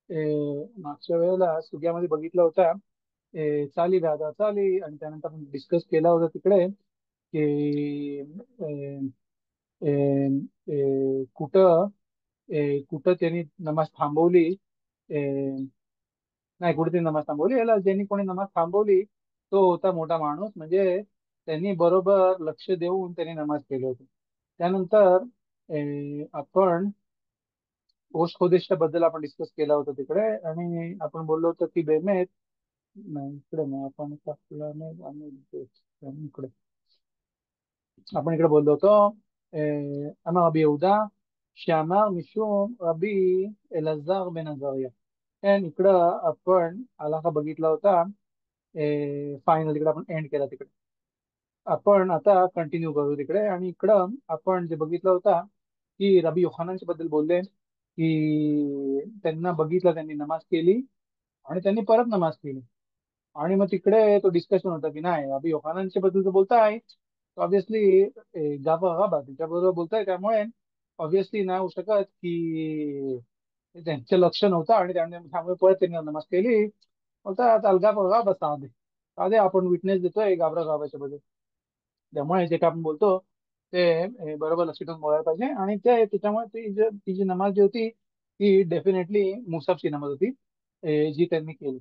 मागच्या वेळेला सुग्यामध्ये बघितलं होता चाली व्याधा चाली, आणि त्यानंतर आपण डिस्कस केला होता तिकडे की अ, कुठं कुठं त्यांनी नमाज थांबवली. अ, नाही, कुठे त्यांनी नमाज थांबवली, याला ज्यांनी कोणी नमाज थांबवली तो होता मोठा माणूस. म्हणजे त्यांनी बरोबर लक्ष देऊन त्यांनी नमाज केली होती. त्यानंतर आपण पोस्ट खोदिष्ट बद्दल आपण डिस्कस केला होता तिकडे, आणि आपण बोललो होतो की बेमेत नाही, इकडे नाही, आपण टाकलं नाही, इकडे आपण इकडे बोललो होतो. अमर रबी यहूदा שאמר משום रबी אלעזर बन अझरिया. इकडं आपण आलाका बघितला होता. फायनल तिकडे आपण एंड केला तिकडे. आपण आता कंटिन्यू करू तिकडे, आणि इकडं आपण जे बघितलं होता की रबी योहानांच्या बद्दल बोलले की त्यांना बघितलं, त्यांनी नमाज केली आणि त्यांनी परत नमाज केली. आणि मग तिकडे तो डिस्कशन होता की नाही, अभि योहानांच्या बद्दल जो बोलताय ऑब्विसली गाबा गाबा त्याच्याबरोबर बोलताय, त्यामुळे ऑब्विसली नाही होऊ शकत की त्यांचं लक्ष नव्हतं आणि त्यामुळे परत त्यांनी नमाज केली. बोलतात अलगा बघा बस साधे साधे आपण विटनेस देतोय गाबरा गाबाच्या बद्दल. त्यामुळे जे काय आपण बोलतो ते बरोबर लक्ष ठेवून बोलायला पाहिजे. आणि त्याच्यामुळे ती जी नमाज जी होती ती डेफिनेटली मुसाफची नमाज होती, जी त्यांनी केली.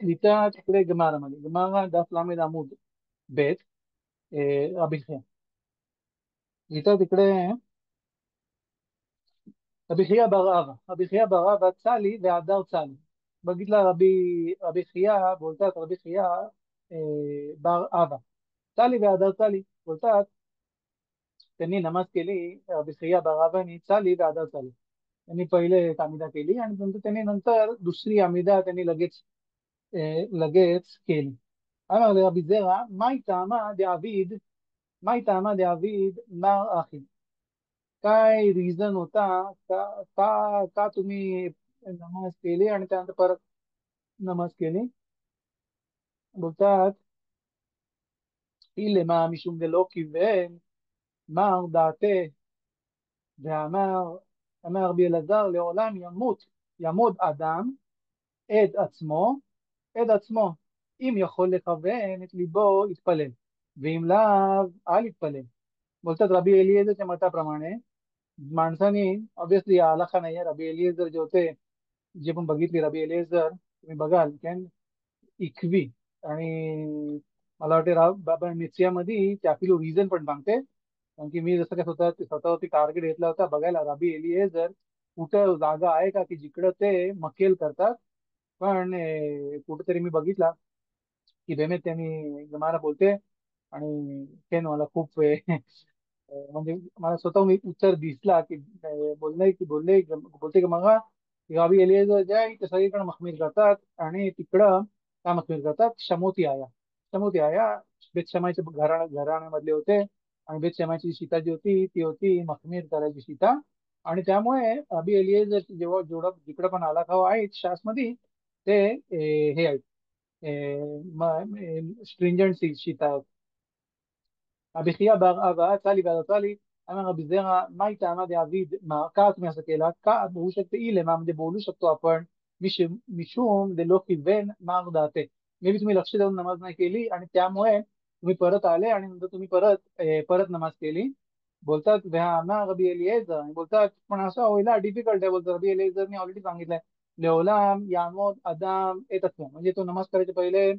इथं तिकडे गमारामध्ये गमारा दस लामेद अमूद बेत अभिषेक. इथं तिकडे अभिषया बराबा चाली व्यादार चाली. बघितला अभिषया बोलतात, अभिषया बार आबा चाली व्यादार चाली बोलतात. त्यांनी नमाज केली, अभिषया बराबानी चाली व्यादार चाली. त्यांनी पहिले एक आमिदा केली आणि नंतर दुसरी आमिदा त्यांनी लगेच केली. אמר לרבי זרע, מהי טעמה דאביד מר אחי. काय रिझन होता का का का तुम्ही नमाज केली आणि त्यानंतर परत नमाज केली. बोलतात इलेमा मिशुम דלא כיוון מר דעתה ואמר רבי אלעזר לעולם ימות אדם את עצמו אם יכול לכוון את ליבו יתפלל ואם לאו אל יתפלל. बोलतात रबी एलिएझरच्या मताप्रमाणे माणसाने ऑब्विसली आलाखा नाहीये. रबी एलिएझर जे होते, जे पण बघितली रबी एलिएझर तुम्ही बघाल कॅन इकवी. आणि मला वाटते बाबा निश्चयामध्ये त्यातील रिझन पण सांगते, कारण की मी जसं काय स्वतःवरती टार्गेट घेतला होता बघायला रबी एलिएझर कुठं जागा आहे का की जिकडं ते मक्केल करतात. पण कुठेतरी मी बघितला की बेमेत त्यांनी मला बोलते. आणि ते मला खूप म्हणजे मला स्वतःहून एक उत्तर दिसला की बोलते की मग गावी एलिएझर जे आहे ते सगळीकडे मखमीर करतात आणि तिकडं काय मखमीर करतात, शमोती आया बेत शमायच्या घराण्यामधले होते. आणि बेत शमायची सीता जी होती ती होती मखमीर करायची सीता. आणि त्यामुळे अबी एलिएझर जेव्हा जेवढा जिकडं पण आला खावा आहेत शासमध्ये ते हे आहेत, स्ट्रिंजंट सीता आहेत. अभिक्रिया चाली चाली. आम्ही अभिझेना माहिती टायमा द्यावीद का तुम्ही असं केला का होऊ शकते इलेमा म्हणजे बोलू शकतो आपण मिशूम दे लोक वेन माग दाते. मे बी तुम्ही लक्ष देऊन नमाज नाही केली आणि त्यामुळे तुम्ही परत आले आणि नंतर तुम्ही परत नमाज केली. बोलतात व्याना रबी एलिएझर आणि बोलतात पण असं व्हायला डिफिकल्ट आहे. बोलतात रबी एलिएझरने ऑलरेडी सांगितलंय लेवलाम यामोद अदाम येतच म्हणजे तो नमाज करायच्या पहिले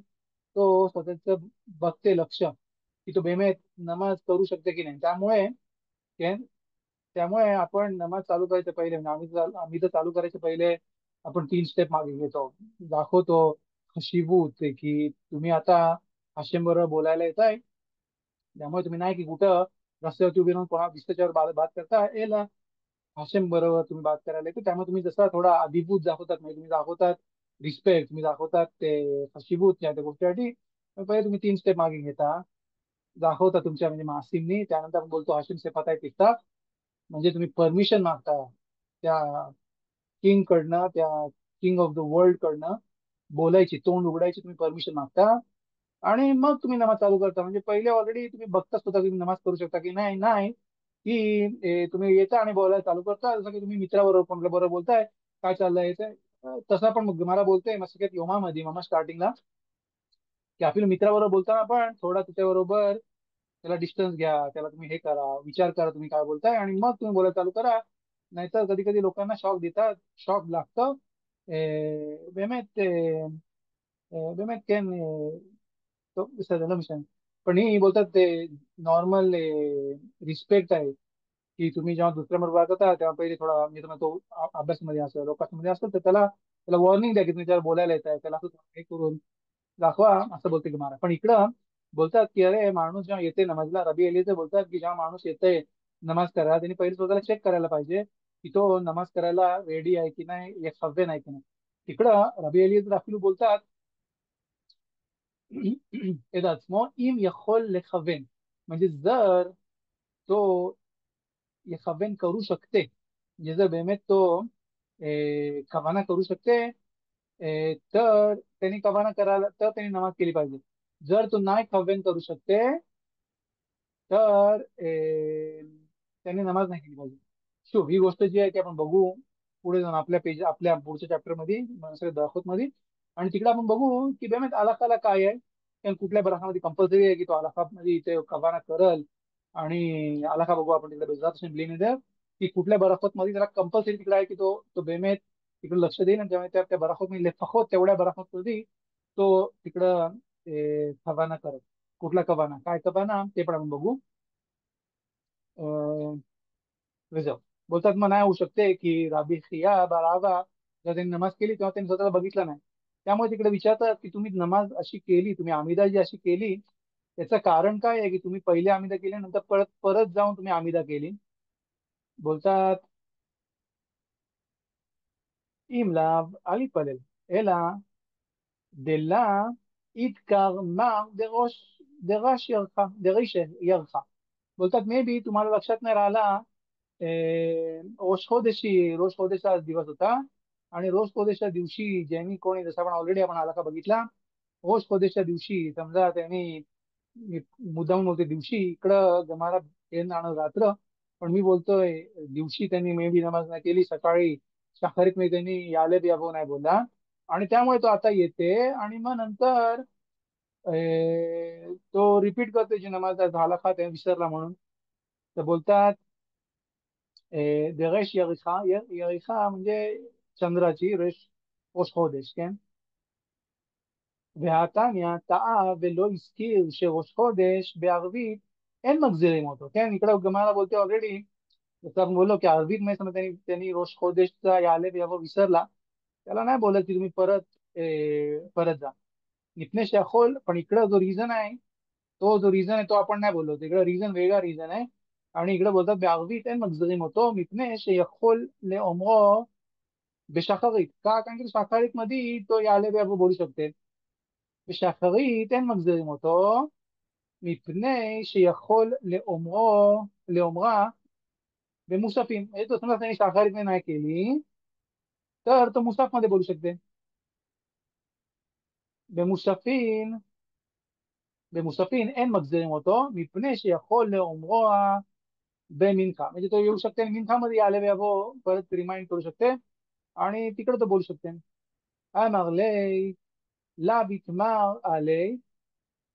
तो स्वतःच बघते लक्ष की तो बेमेत नमाज करू शकते की नाही. त्या- त्यामुळे आपण नमाज चालू करायच्या पहिले म्हणजे आम्ही तर चालू करायच्या पहिले आपण 3 स्टेप मागे घेतो, दाखवतो शिवूत की तुम्ही आता हाशेम बरोबर बोलायला येत आहे. त्यामुळे तुम्ही नाही की कुठं रस्त्यावरती उभी राहून कोणा दिसत्याच्यावर बात करता येईल. हाशेम बरोबर तुम्ही बात करायला येते, त्यामुळे तुम्ही जसा थोडा अभिभूत दाखवतात म्हणजे तुम्ही दाखवतात रिस्पेक्ट, तुम्ही दाखवतात ते हशिबूत त्या त्या गोष्टीसाठी. मग पहिले तुम्ही 3 स्टेप मागे घेता, दाखवता तुमच्या म्हणजे मासिमनी. त्यानंतर आपण बोलतो हाशिम सेफात आहे तिथता, म्हणजे तुम्ही परमिशन मागता त्या किंग कडनं, त्या किंग ऑफ द वर्ल्ड कडनं बोलायची, तोंड उघडायची तुम्ही परमिशन मागता. आणि मग तुम्ही नमाज चालू करता. म्हणजे पहिले ऑलरेडी तुम्ही बघताच होता की तुम्ही नमाज करू शकता की नाही. नाही की तुम्ही येता आणि बोलायला चालू करता, जसं की तुम्ही मित्राबरोबर कोणाला बरोबर बोलताय, काय चाललंय येतंय. तसा पण मला बोलतोय मस्त काही योमामध्ये मामा स्टार्टिंगला, की आपल्या मित्राबरोबर बोलताना पण थोडा त्याच्याबरोबर त्याला डिस्टन्स घ्या, त्याला तुम्ही हे करा, विचार करा तुम्ही काय बोलताय आणि मग तुम्ही बोलायला चालू करा. नाहीतर कधी कधी लोकांना शॉक देतात, शॉक लागतं. באמת באמת כן, טוב בסדר לא משנה. पण ही बोलतात ते नॉर्मल रिस्पेक्ट आहे, की तुम्ही जेव्हा दुसऱ्या बरोबर वागत होता तेव्हा पहिले थोडा म्हणजे तुम्हाला तो अभ्यासामध्ये असेल लोकांमध्ये असेल तर त्याला त्याला वॉर्निंग द्या की तुम्ही त्याला बोलायला येत आहे, त्याला असं हे करून दाखवा, असं बोलते की महाराज. पण इकडं बोलतात की अरे माणूस जेव्हा येते नमाजला, रबी अली ते बोलतात की जेव्हा माणूस येते नमाज करायला त्यांनी पहिले स्वतःला चेक करायला पाहिजे की तो नमाज करायला रेडी आहे की नाही, एक सभ्य नाही की नाही. तिकडं रबी अली दाखिल बोलतात את עצמו אם יכול לכוון, म्हणजे जर तो יכוון करू शकते, म्हणजे जर באמת तो कवाना करू शकते, तर त्यांनी कवाना करायला तर त्यांनी नमाज केली पाहिजे. जर तो नाही कव्वेन करू शकते तर त्यांनी नमाज नाही केली पाहिजे. शुभ ही गोष्ट जी आहे ती आपण बघू पुढे जाऊन आपल्या पेज आपल्या पुढच्या चॅप्टर मध्ये दाखवत मध्ये. आणि तिकडे आपण बघू की बेमेत अलाकाला काय आहे, कारण कुठल्या बराकामध्ये कंपल्सरी आहे की तो अलाका मध्ये इथे कबाना करल. आणि अलाका बघू आपण तिकडे बेजात ब्लिन की कुठल्या बराफत मध्ये त्याला कंपल्सरी तिकडे आहे की तो तो बेमेत तिकडे लक्ष देईल आणि त्यामुळे त्या बराफत मध्ये फक्त तेवढ्या बराफत मध्ये तो तिकडं कबाना करत. कुठला कबाना काय कबाना ते पण आपण बघू. रिझर्व बोलतात मग नाही होऊ शकते की राबी खिया बारावा जर त्यांनी नमाज केली तेव्हा त्यांनी स्वतःला बघितलं नाही. त्यामुळे तिकडे विचारतात की तुम्ही नमाज अशी केली, तुम्ही आमिदा जी अशी केली त्याचं कारण काय आहे की तुम्ही पहिले आमिदा केली नंतर परत परत जाऊन तुम्ही आमिदा केली. बोलतात इमलाव अली पलेल एला דלה התקרמה דריש ירחה. बोलतात मे बी तुम्हाला लक्षात नाही राहिला. रोज खोदेशचा आज दिवस होता आणि रोज खोदेशच्या दिवशी ज्यांनी कोणी जसं आपण ऑलरेडी आपण आला का बघितला, रोज खोदेशच्या दिवशी समजा त्यांनी मुद्दाम होते दिवशी इकडं जमाला येणं जाणं रात्र. पण मी बोलतोय दिवशी त्यांनी मे बी नमाज नाही केली, सकाळी शाखारीत मी त्यांनी याले बियाबो नाही बोलला आणि त्यामुळे तो आता येते आणि मग नंतर तो रिपीट करतो जी नमाज झाला का ते विसरला म्हणून. तर बोलतात दरेश यरिखा, यरिखा म्हणजे चंद्राची रेश ראש חודש, כן? והתניא טעה ולא הזכיר שראש חודש בערבית אין מחזירים אותו, כן? इकडे गमाला बोलते ऑलरेडी, जसं आपण बोललो की अरबीत मध्ये समजा त्यांनी त्यांनी रोश खोदेशचा याले यावं विसरला, त्याला नाही बोलत की तुम्ही परत परत जा. निपणे יכול, पण इकडं जो रिझन आहे तो जो रिझन आहे तो आपण नाही बोललो, इकडे रिझन वेगळा रिझन आहे. आणि इकडे बोलतात בערבית אין מחזירים אותו מפני שיכול לאומרו בשחרית, का कारण की शाखारीत मध्ये तो याले यावं बोलू शकते. בשחרית אין מחזירים אותו מפני שיכול לאומרה במוספים, म्हणजे तो समजा त्यांनी शाखारीत नाही केली तर तो मुसाफ मध्ये बोलू शकते. במוספין במוספין אין מחזירים אותו מפני שיכול לאומרו במנחה, म्हणजे तो येऊ शकते आणि मिनखा मध्ये आले यावं परत रिमाइंड करू शकते आणि तिकडे तो बोलू शकते. אמר לי ला ביתמר עלי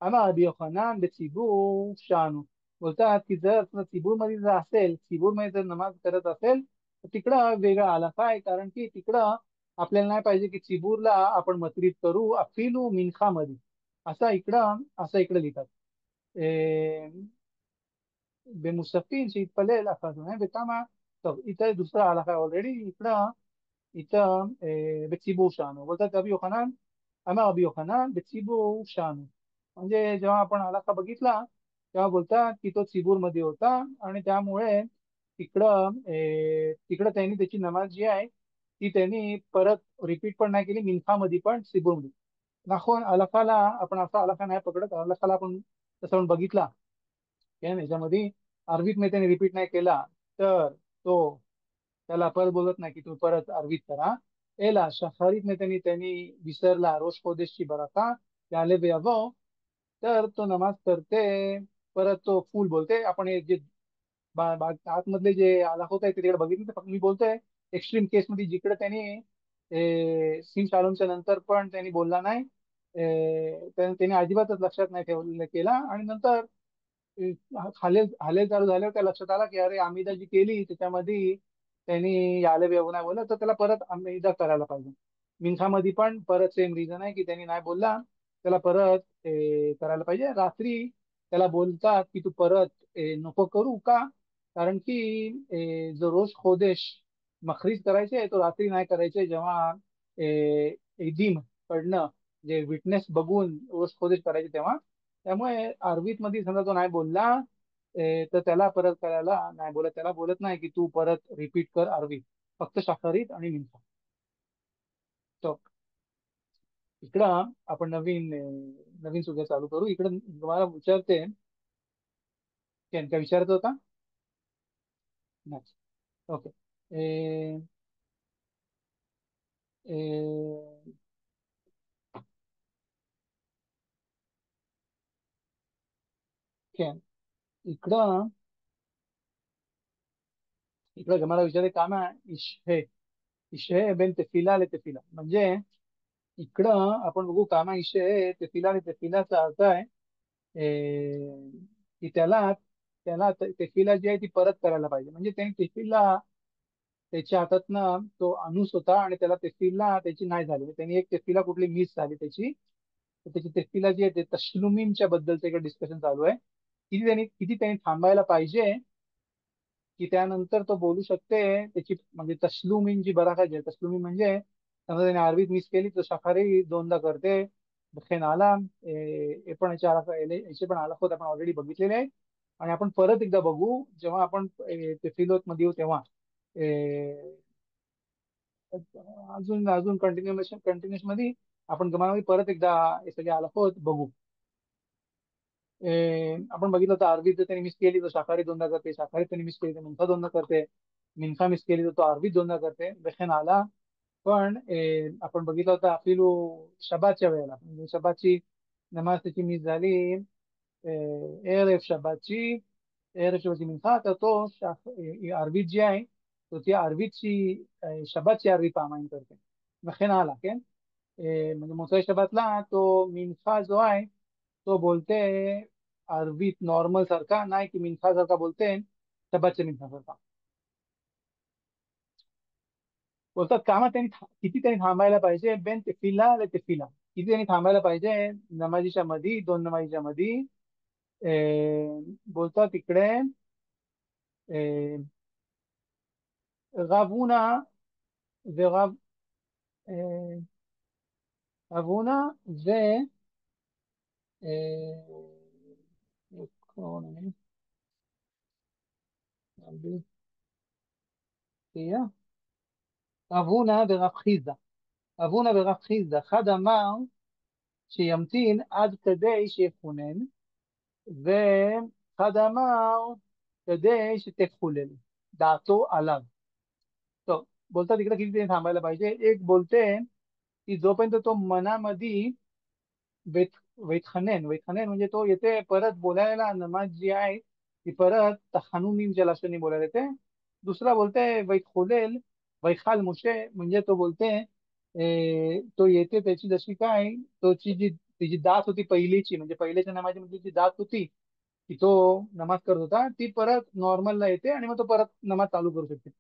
אמר רבי יוחנन בציבור शानू. बोलतात की जर ציבור मध्ये जर असेल, ציבור मध्ये जर नमाज करत असेल तर तिकडं वेगळा आला काय, कारण की तिकडं आपल्याला नाही पाहिजे की चिबूरला आपण मत्रित करू अफिलू मिनखा मध्ये. असं इकडं लिहितात. במוספין שהתפלל אף אחד מהם וכמה. טוב, איתה דוסרה ההלכה אולרדי נקרא איתה בציבור שלנו. बोलतात रबी योहानन, אמר रबी योहानन בציבור שלנו, म्हणजे जेव्हा आपण आलाखा बघितला तेव्हा बोलतात की तो चिबूर मध्ये होता आणि त्यामुळे तिकडं त्यांनी त्याची नमाज जी आहे ती त्यांनी परत रिपीट पण नाही केली मिनखा मध्ये पण चिबूर मध्ये. नाखून अलाखाला आपण असा अलाखा नाही पकडत, अलाखाला आपण तसं आपण बघितला काय याच्यामध्ये अरबीत मध्ये त्याने रिपीट नाही केला तर तो त्याला परत बोलत नाही की तुम्ही परत अरबीत करा. एला शहरीत ने त्यांनी त्यांनी विसरला रोज कोदेशची बराका त्याले बेअबो, तर तो नमाज करते परत तो फुल बोलते. आपण हे जे आतमधले जे आलाखोत आहे ते तिकडे बघितलं. तर फक्त मी बोलतोय एक्स्ट्रीम केस मध्ये जिकडे त्यांनी सिम शालूमच्या नंतर पण त्यांनी बोलला नाही, त्यांनी अजिबातच लक्षात नाही ठेवलं केला. आणि नंतर हालेल हालेल चालू झाल्यावर त्या लक्षात आला की अरे आमिदा जी केली त्याच्यामध्ये त्यांनी याले येऊ नाही बोललं, तर त्याला परत आमिदा करायला पाहिजे. मिन्सामध्ये पण परत सेम रिझन आहे की त्यांनी नाही बोलला, त्याला परत करायला पाहिजे. रात्री त्याला बोलतात की तू परत नको करू का, कारण की जो रोज खोदेश मखरीज करायचे तो रात्री नाही करायचे, जेव्हा एदीम कडनं जे विटनेस बघून रोज खोदेश करायचे तेव्हा. त्यामुळे आरवीत मध्ये समजा तो नाही बोलला, तर त्याला परत करायला नाही बोलत, त्याला बोलत नाही की तू परत रिपीट कर आरवी, फक्त शाकाहारीत आणि मिनसा. तो इकडं आपण नवीन सुद्धा चालू करू. इकडं तुम्हाला विचारते, काय विचारत होता? नाही. ओके. ए, ए, काय इकडं इकडं मला विचारायचं काम आहे. इशे बेन तेफिला ले तेफिला म्हणजे इकडं आपण बघू कामा इशे तेफिला ले तेफिलाचा अर्थ आहे की त्याला त्याला तेफिला जी आहे ती परत करायला पाहिजे. म्हणजे त्यांनी तेफिला त्याच्या हातातनं तो आणूस होता आणि त्याला तेफिला त्याची नाही झाली, त्यांनी एक तेफिला कुठली मिस झाली त्याची, तर त्याची तेफिला जी आहे ते तश्लुमीमच्या बद्दलचं एक डिस्कशन चालू आहे. किती त्यांनी थांबायला पाहिजे की त्यानंतर तो बोलू शकते त्याची, म्हणजे तस्लुमीन जी बराकात आहे. तस्लुमी म्हणजे समजा त्याने अरबीत मिस केली तर शाखारी दोनदा करते. खेन आला हे पण याचे पण आला होत आपण ऑलरेडी बघितलेले आहे. आणि आपण परत एकदा बघू जेव्हा आपण ते फिलोत मध्ये येऊ तेव्हा अजून अजून कंटिन्युएशन मध्ये आपण गमावी परत एकदा हे सगळे आला होत बघू. आपण बघितलं तर अरबी जर त्यांनी मिस केली तर शाकाहारी दोनदा करते, शाकाहारी त्यांनी मिस केली तर मिनसा दोनदा करते, मिनसा मिस केली तर तो अरबी दोनदा करते बेखेन आला. पण आपण बघितलं होतं अपिलू शबातच्या वेळेला, म्हणजे शबातची नमाज त्याची मिस झाली एरफ शबातची, एरफ शबातची मिनसा, तर तो अरबीत जी आहे तो ती अरबीची शबातची अरबी पामायन करते बेखेन आला के म्हणजे मोसा शबातला तो मिनसा जो आहे तो बोलते अरबीत नॉर्मल सारखा, नाही की मिनसा सारखा बोलते शबातच्या मिनसा सारखा. बोलतात कामात किती त्यांनी थांबायला पाहिजे बेन तेफिला ले तेफिला, किती त्यांनी थांबायला पाहिजे नमाजीच्या मध्ये, दोन नमाजीच्या मध्ये. बोलतात इकडे ए, रबुना ורב אה, רבונה ו... קוראים לי? רבי חייא? רב הונא ורב חיסדא. רב הונא ורב חיסדא, אחד אמר שימתין עד כדי שיחונן, ואחד אמר כדי שתחולל, דעתו עליו. तो बोलतात तिकडे किती ते थांबायला पाहिजे. एक बोलते की जोपर्यंत तो मनामध्ये वेत वेतखनेन म्हणजे तो येते परत बोलायला नमाज जी आहे ती परत तहानुनीमच्या लक्षणी बोलायला येते. दुसरा बोलते वैत वैखाल मुशे म्हणजे तो बोलते तो येते त्याची जशी काय तोची जी तिची दात होती पहिलीची, म्हणजे पहिल्याच्या नमाजमध्ये जी दात होती की तो नमाज करत होता ती परत नॉर्मलला येते आणि मग तो परत नमाज चालू करू शकते.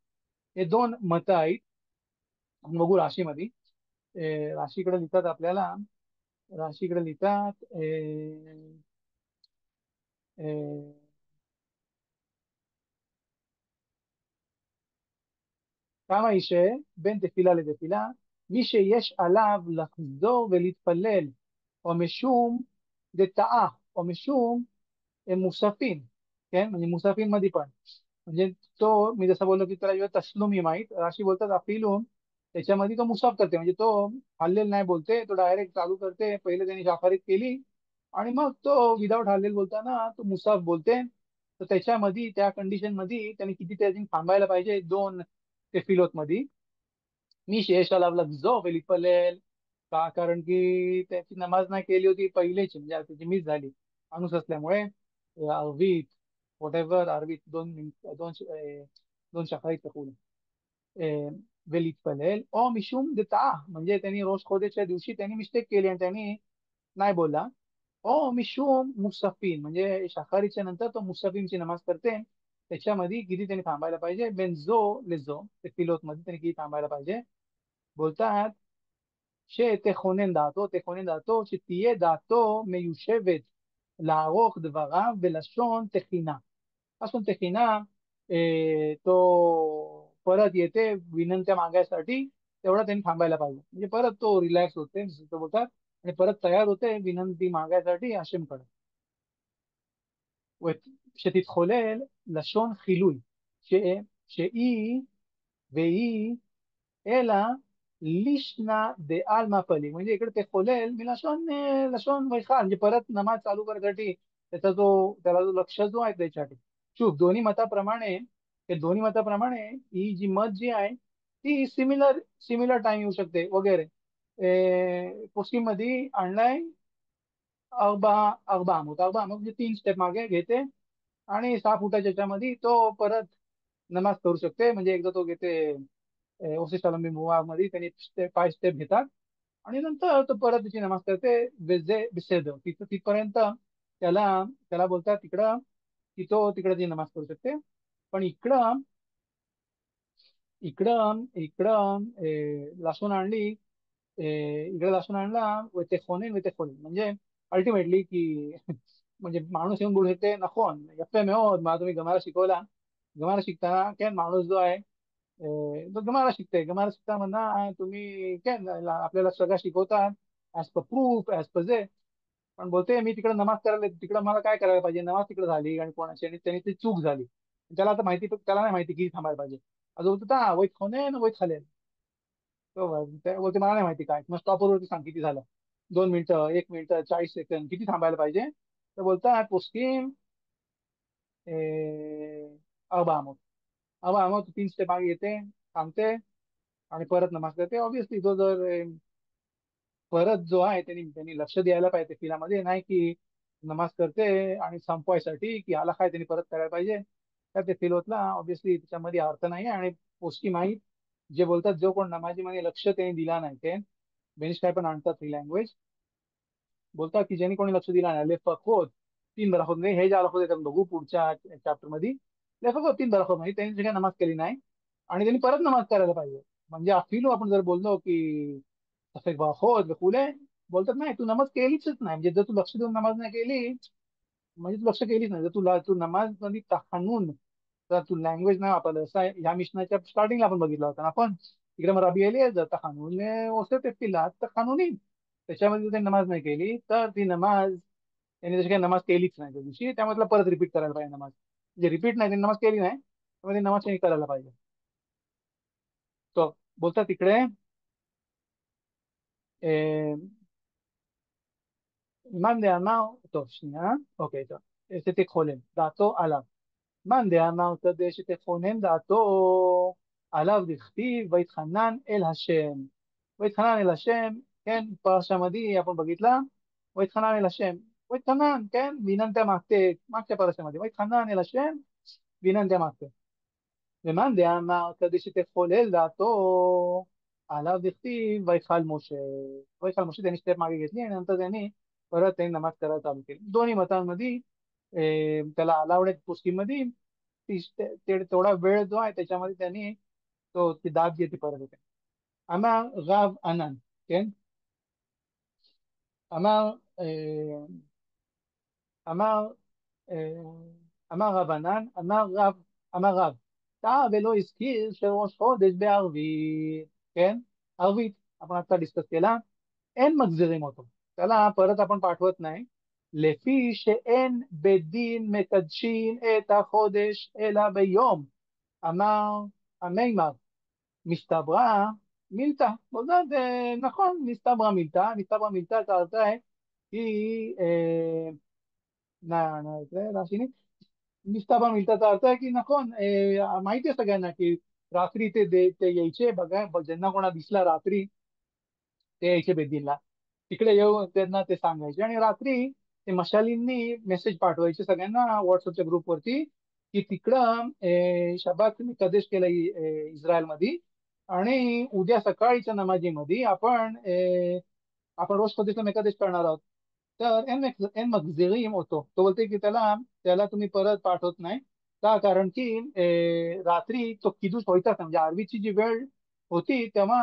हे दोन मतं आहेत. बघू राशीमध्ये राशीकडे लिहितात आपल्याला, राशीकडे लिहितात כמה אישה בין תפילה לתפילה, מי שיש עליו לחזור ולהתפלל, או משום דתאה, או משום मुसाफिन, काय म्हणजे मुसाफिन मध्ये पण म्हणजे तो मी जसं बोललो की त्याला जेव्हा तस्लुमी माहीत राशी बोलतात अपिलून, त्याच्यामध्ये तो मुसाफ करते, म्हणजे तो हल्लेल नाही बोलते, तो डायरेक्ट चालू करते. पहिले त्यांनी शाखारीत केली आणि मग तो विदाऊट हल्लेल बोलताना तो मुसाफ बोलते. तर त्याच्यामध्ये त्या कंडिशन मध्ये त्यांनी किती त्याची थांबायला पाहिजे दोन ते फिलोत मध्ये. मी शेष लावला जो पलेल का, कारण की त्याची नमाज नाही केली होती पहिलेची, म्हणजे आता त्याची मिस झाली माणूस असल्यामुळे अरबीत. whatever ערבית, दोन שחרית וכולי. אה, ולהתפלל, או משום דתאה, म्हणजे त्यांनी ראש חודש दिवशी त्यांनी मिस्टेक केली आणि त्यांनी नाही बोलला, או משום מוספין, म्हणजे शखारीच्या नंतर तो मुसाफिनची नमाज करते, त्याच्यामध्ये किती त्यांनी थांबायला पाहिजे, בין זו לזו, तफिलोत मध्ये त्यांनी किती थांबायला पाहिजे. बोलतात תכונן דעתו, שתהיה דעתו מיושבת לערוך דבריו בלשון תחינה. असून तחיना तो परत येते विनंत्या मागायसाठी, तेवढा त्यांनी थांबायला पाहिजे, म्हणजे परत तो रिलॅक्स होते जसं ते बोलतात, आणि परत तयार होते विनंती मागायसाठी आशेमकडे. שתתחולל לשון חילוי, שהיא והיא אלא लिशना दे आलमा पली, म्हणजे इकडे ते खोलेल मी लशोन वैखाल, म्हणजे परत नमाज चालू करण्यासाठी त्याला जो लक्ष जो आहे त्याच्यासाठी. चूक दोन्ही मताप्रमाणे ही जी मत जी आहे ती सिमिलर सिमिलर टाइम येऊ शकते वगैरे. मुस्लिम मध्ये आणलाय अरबा अरबा म्हणजे 3 स्टेप मागे घेते, आणि 6 फुटाच्या याच्यामध्ये तो परत नमाज करू शकते, म्हणजे एकदा तो घेते ओसी सलामी मुवा मध्ये त्यांनी 5 स्टेप घेतात, आणि नंतर तो परत त्याची नमाज करते वेजे बिसेद तिथं तिथपर्यंत त्याला त्याला बोलतात तिकडं की तो तिकडे ती नमाज करू शकते. पण इकडं इकडं इकडं लासून आणली, इकडे लासून आणला व ते खोने म्हणजे अल्टिमेटली की म्हणजे माणूस येऊन बोलू शकते नकोन यप्पे मेओद, मला तुम्ही गमारा शिकवला. गमारा शिकताना काय माणूस जो आहे तो गमारा शिकता म्हणा तुम्ही काय आपल्याला सगळं शिकवतात as per proof as per जे. पण बोलते मी तिकडे नमाज करायला तिकडे मला काय करायला पाहिजे, नमाज तिकडे झाली आणि कोणाची आणि त्यांनी ती चूक झाली, त्याला आता माहिती त्याला नाही माहिती किती थांबायला पाहिजे. अजून बोलतो वैत होणे ना वैत खालेल, बोलते मला नाही माहिती काय, मग स्टॉपवरती सांग किती झालं, 2 मिनिटं 1 मिनिट 40 सेकंद किती थांबायला पाहिजे. तर बोलतात पोस्किम अबामत अबामत 3 स्टेप मागे येते, थांबते, आणि परत नमाज करते. ऑब्विसली तो जर परत जो आहे त्यांनी त्यांनी लक्ष द्यायला पाहिजे फिलामध्ये, नाही की नमाज करते आणि संपवायसाठी की आला काय त्यांनी परत करायला पाहिजे, तर ते फील होतला ऑब्विसली त्याच्यामध्ये अर्थ नाही आहे. आणि गोष्टी माहीत जे बोलतात जो कोण नमाजीमध्ये लक्ष त्यांनी दिला नाही ते बेनिश काय पण आणतात ही लँग्वेज, बोलतात की ज्यांनी कोणी लक्ष दिला नाही लेफक होत 3 बराखोत नाही, हे जे दाखवत येतात बघू पुढच्या चॅप्टर मध्ये, लेफक होत 3 बराखोत म्हणजे त्यांनी काही नमाज केली नाही आणि त्यांनी परत नमाज करायला पाहिजे. म्हणजे फिलो आपण जर बोललो की सफेद होत फुले, बोलतात नाही तू नमाज केलीच नाही, म्हणजे जर तू लक्ष देऊन नमाज नाही केली म्हणजे तू लक्ष केलीच नाही, जर तू नमाज मध्ये तहानून तर तू लँग्वेज नाही वापरलं, असं आहे. ह्या मिशनाच्या स्टार्टिंगला आपण बघितलं होतं ना आपण, इकडे मग रबी आली जर तहानून ओसे ते पिला तर खानुनी, त्याच्यामध्ये त्यांनी नमाज नाही केली तर ती नमाज त्यांनी तशी काही नमाज केलीच नाही त्या दिवशी, त्यामुळे त्याला परत रिपीट करायला पाहिजे नमाज, म्हणजे रिपीट नाही त्यांनी नमाज केली नाही त्यामुळे नमाज त्यांनी करायला पाहिजे. तो बोलतात तिकडे מאן דאמר, טוב שנייה, אוקיי טוב, שתכונן דעתו עליו. מאן דאמר כדי שתכונן דעתו עליו דכתיב ויתחנן אל השם. ויתחנן אל השם, כן, פרשמדי आपण बघितला, ויתחנן אל השם, ויתחנן, כן, विनंत्या मागते मागच्या परशामध्ये ויתחנן אל השם विनंत्या मागते. למאן דאמר כדי שתחולל דעתו עליו דכתיב ויכל משה त्यांनी स्टेप मागे घेतली आणि नंतर त्यांनी परत त्यांनी नमाज करायला चालू केली. दोन्ही मतांमध्ये त्याला अलाउड आहे पुस्तीमध्ये तेवढा वेळ जो आहे त्याच्यामध्ये त्यांनी ती दाब घेते परत होते. आम्हा राव आनंद, כן? אמר אמר אמר רב ענן, אמר רב, טעה ולא הזכיר שראש חודש בערבית, כן? ערבית, आपण आता डिस्कस केला, אין מחזירים אותו, त्याला परत आपण पाठवत नाही. לפי שאין בית דין מקדשים את החודש אלא ביום, אמר המימר, מסתברא מילתא. बोलतात נכון, מסתברא מילתא का अर्थ आहे की राशीने निस्ताबा मिळताचा अर्थ आहे की नकोन माहिती आहे सगळ्यांना की रात्री ते यायचे बघा, ज्यांना कोणा दिसला रात्री ते यायचे बेदीला, तिकडे येऊन त्यांना ते सांगायचे आणि रात्री ते मशालींनी मेसेज पाठवायचे सगळ्यांना व्हॉट्सअपच्या ग्रुपवरती की तिकडं शबात कदेश केला इस्रायलमध्ये, आणि उद्या सकाळीच्या नमाजीमध्ये आपण रोज कधीच मेकादेश करणार आहोत. तर एन मगझिरीम होतो, तो बोलते की त्याला त्याला तुम्ही परत पाठवत नाही. का? कारण की रात्री तो किदूस व्हायचा, म्हणजे आरवीची जी वेळ होती तेव्हा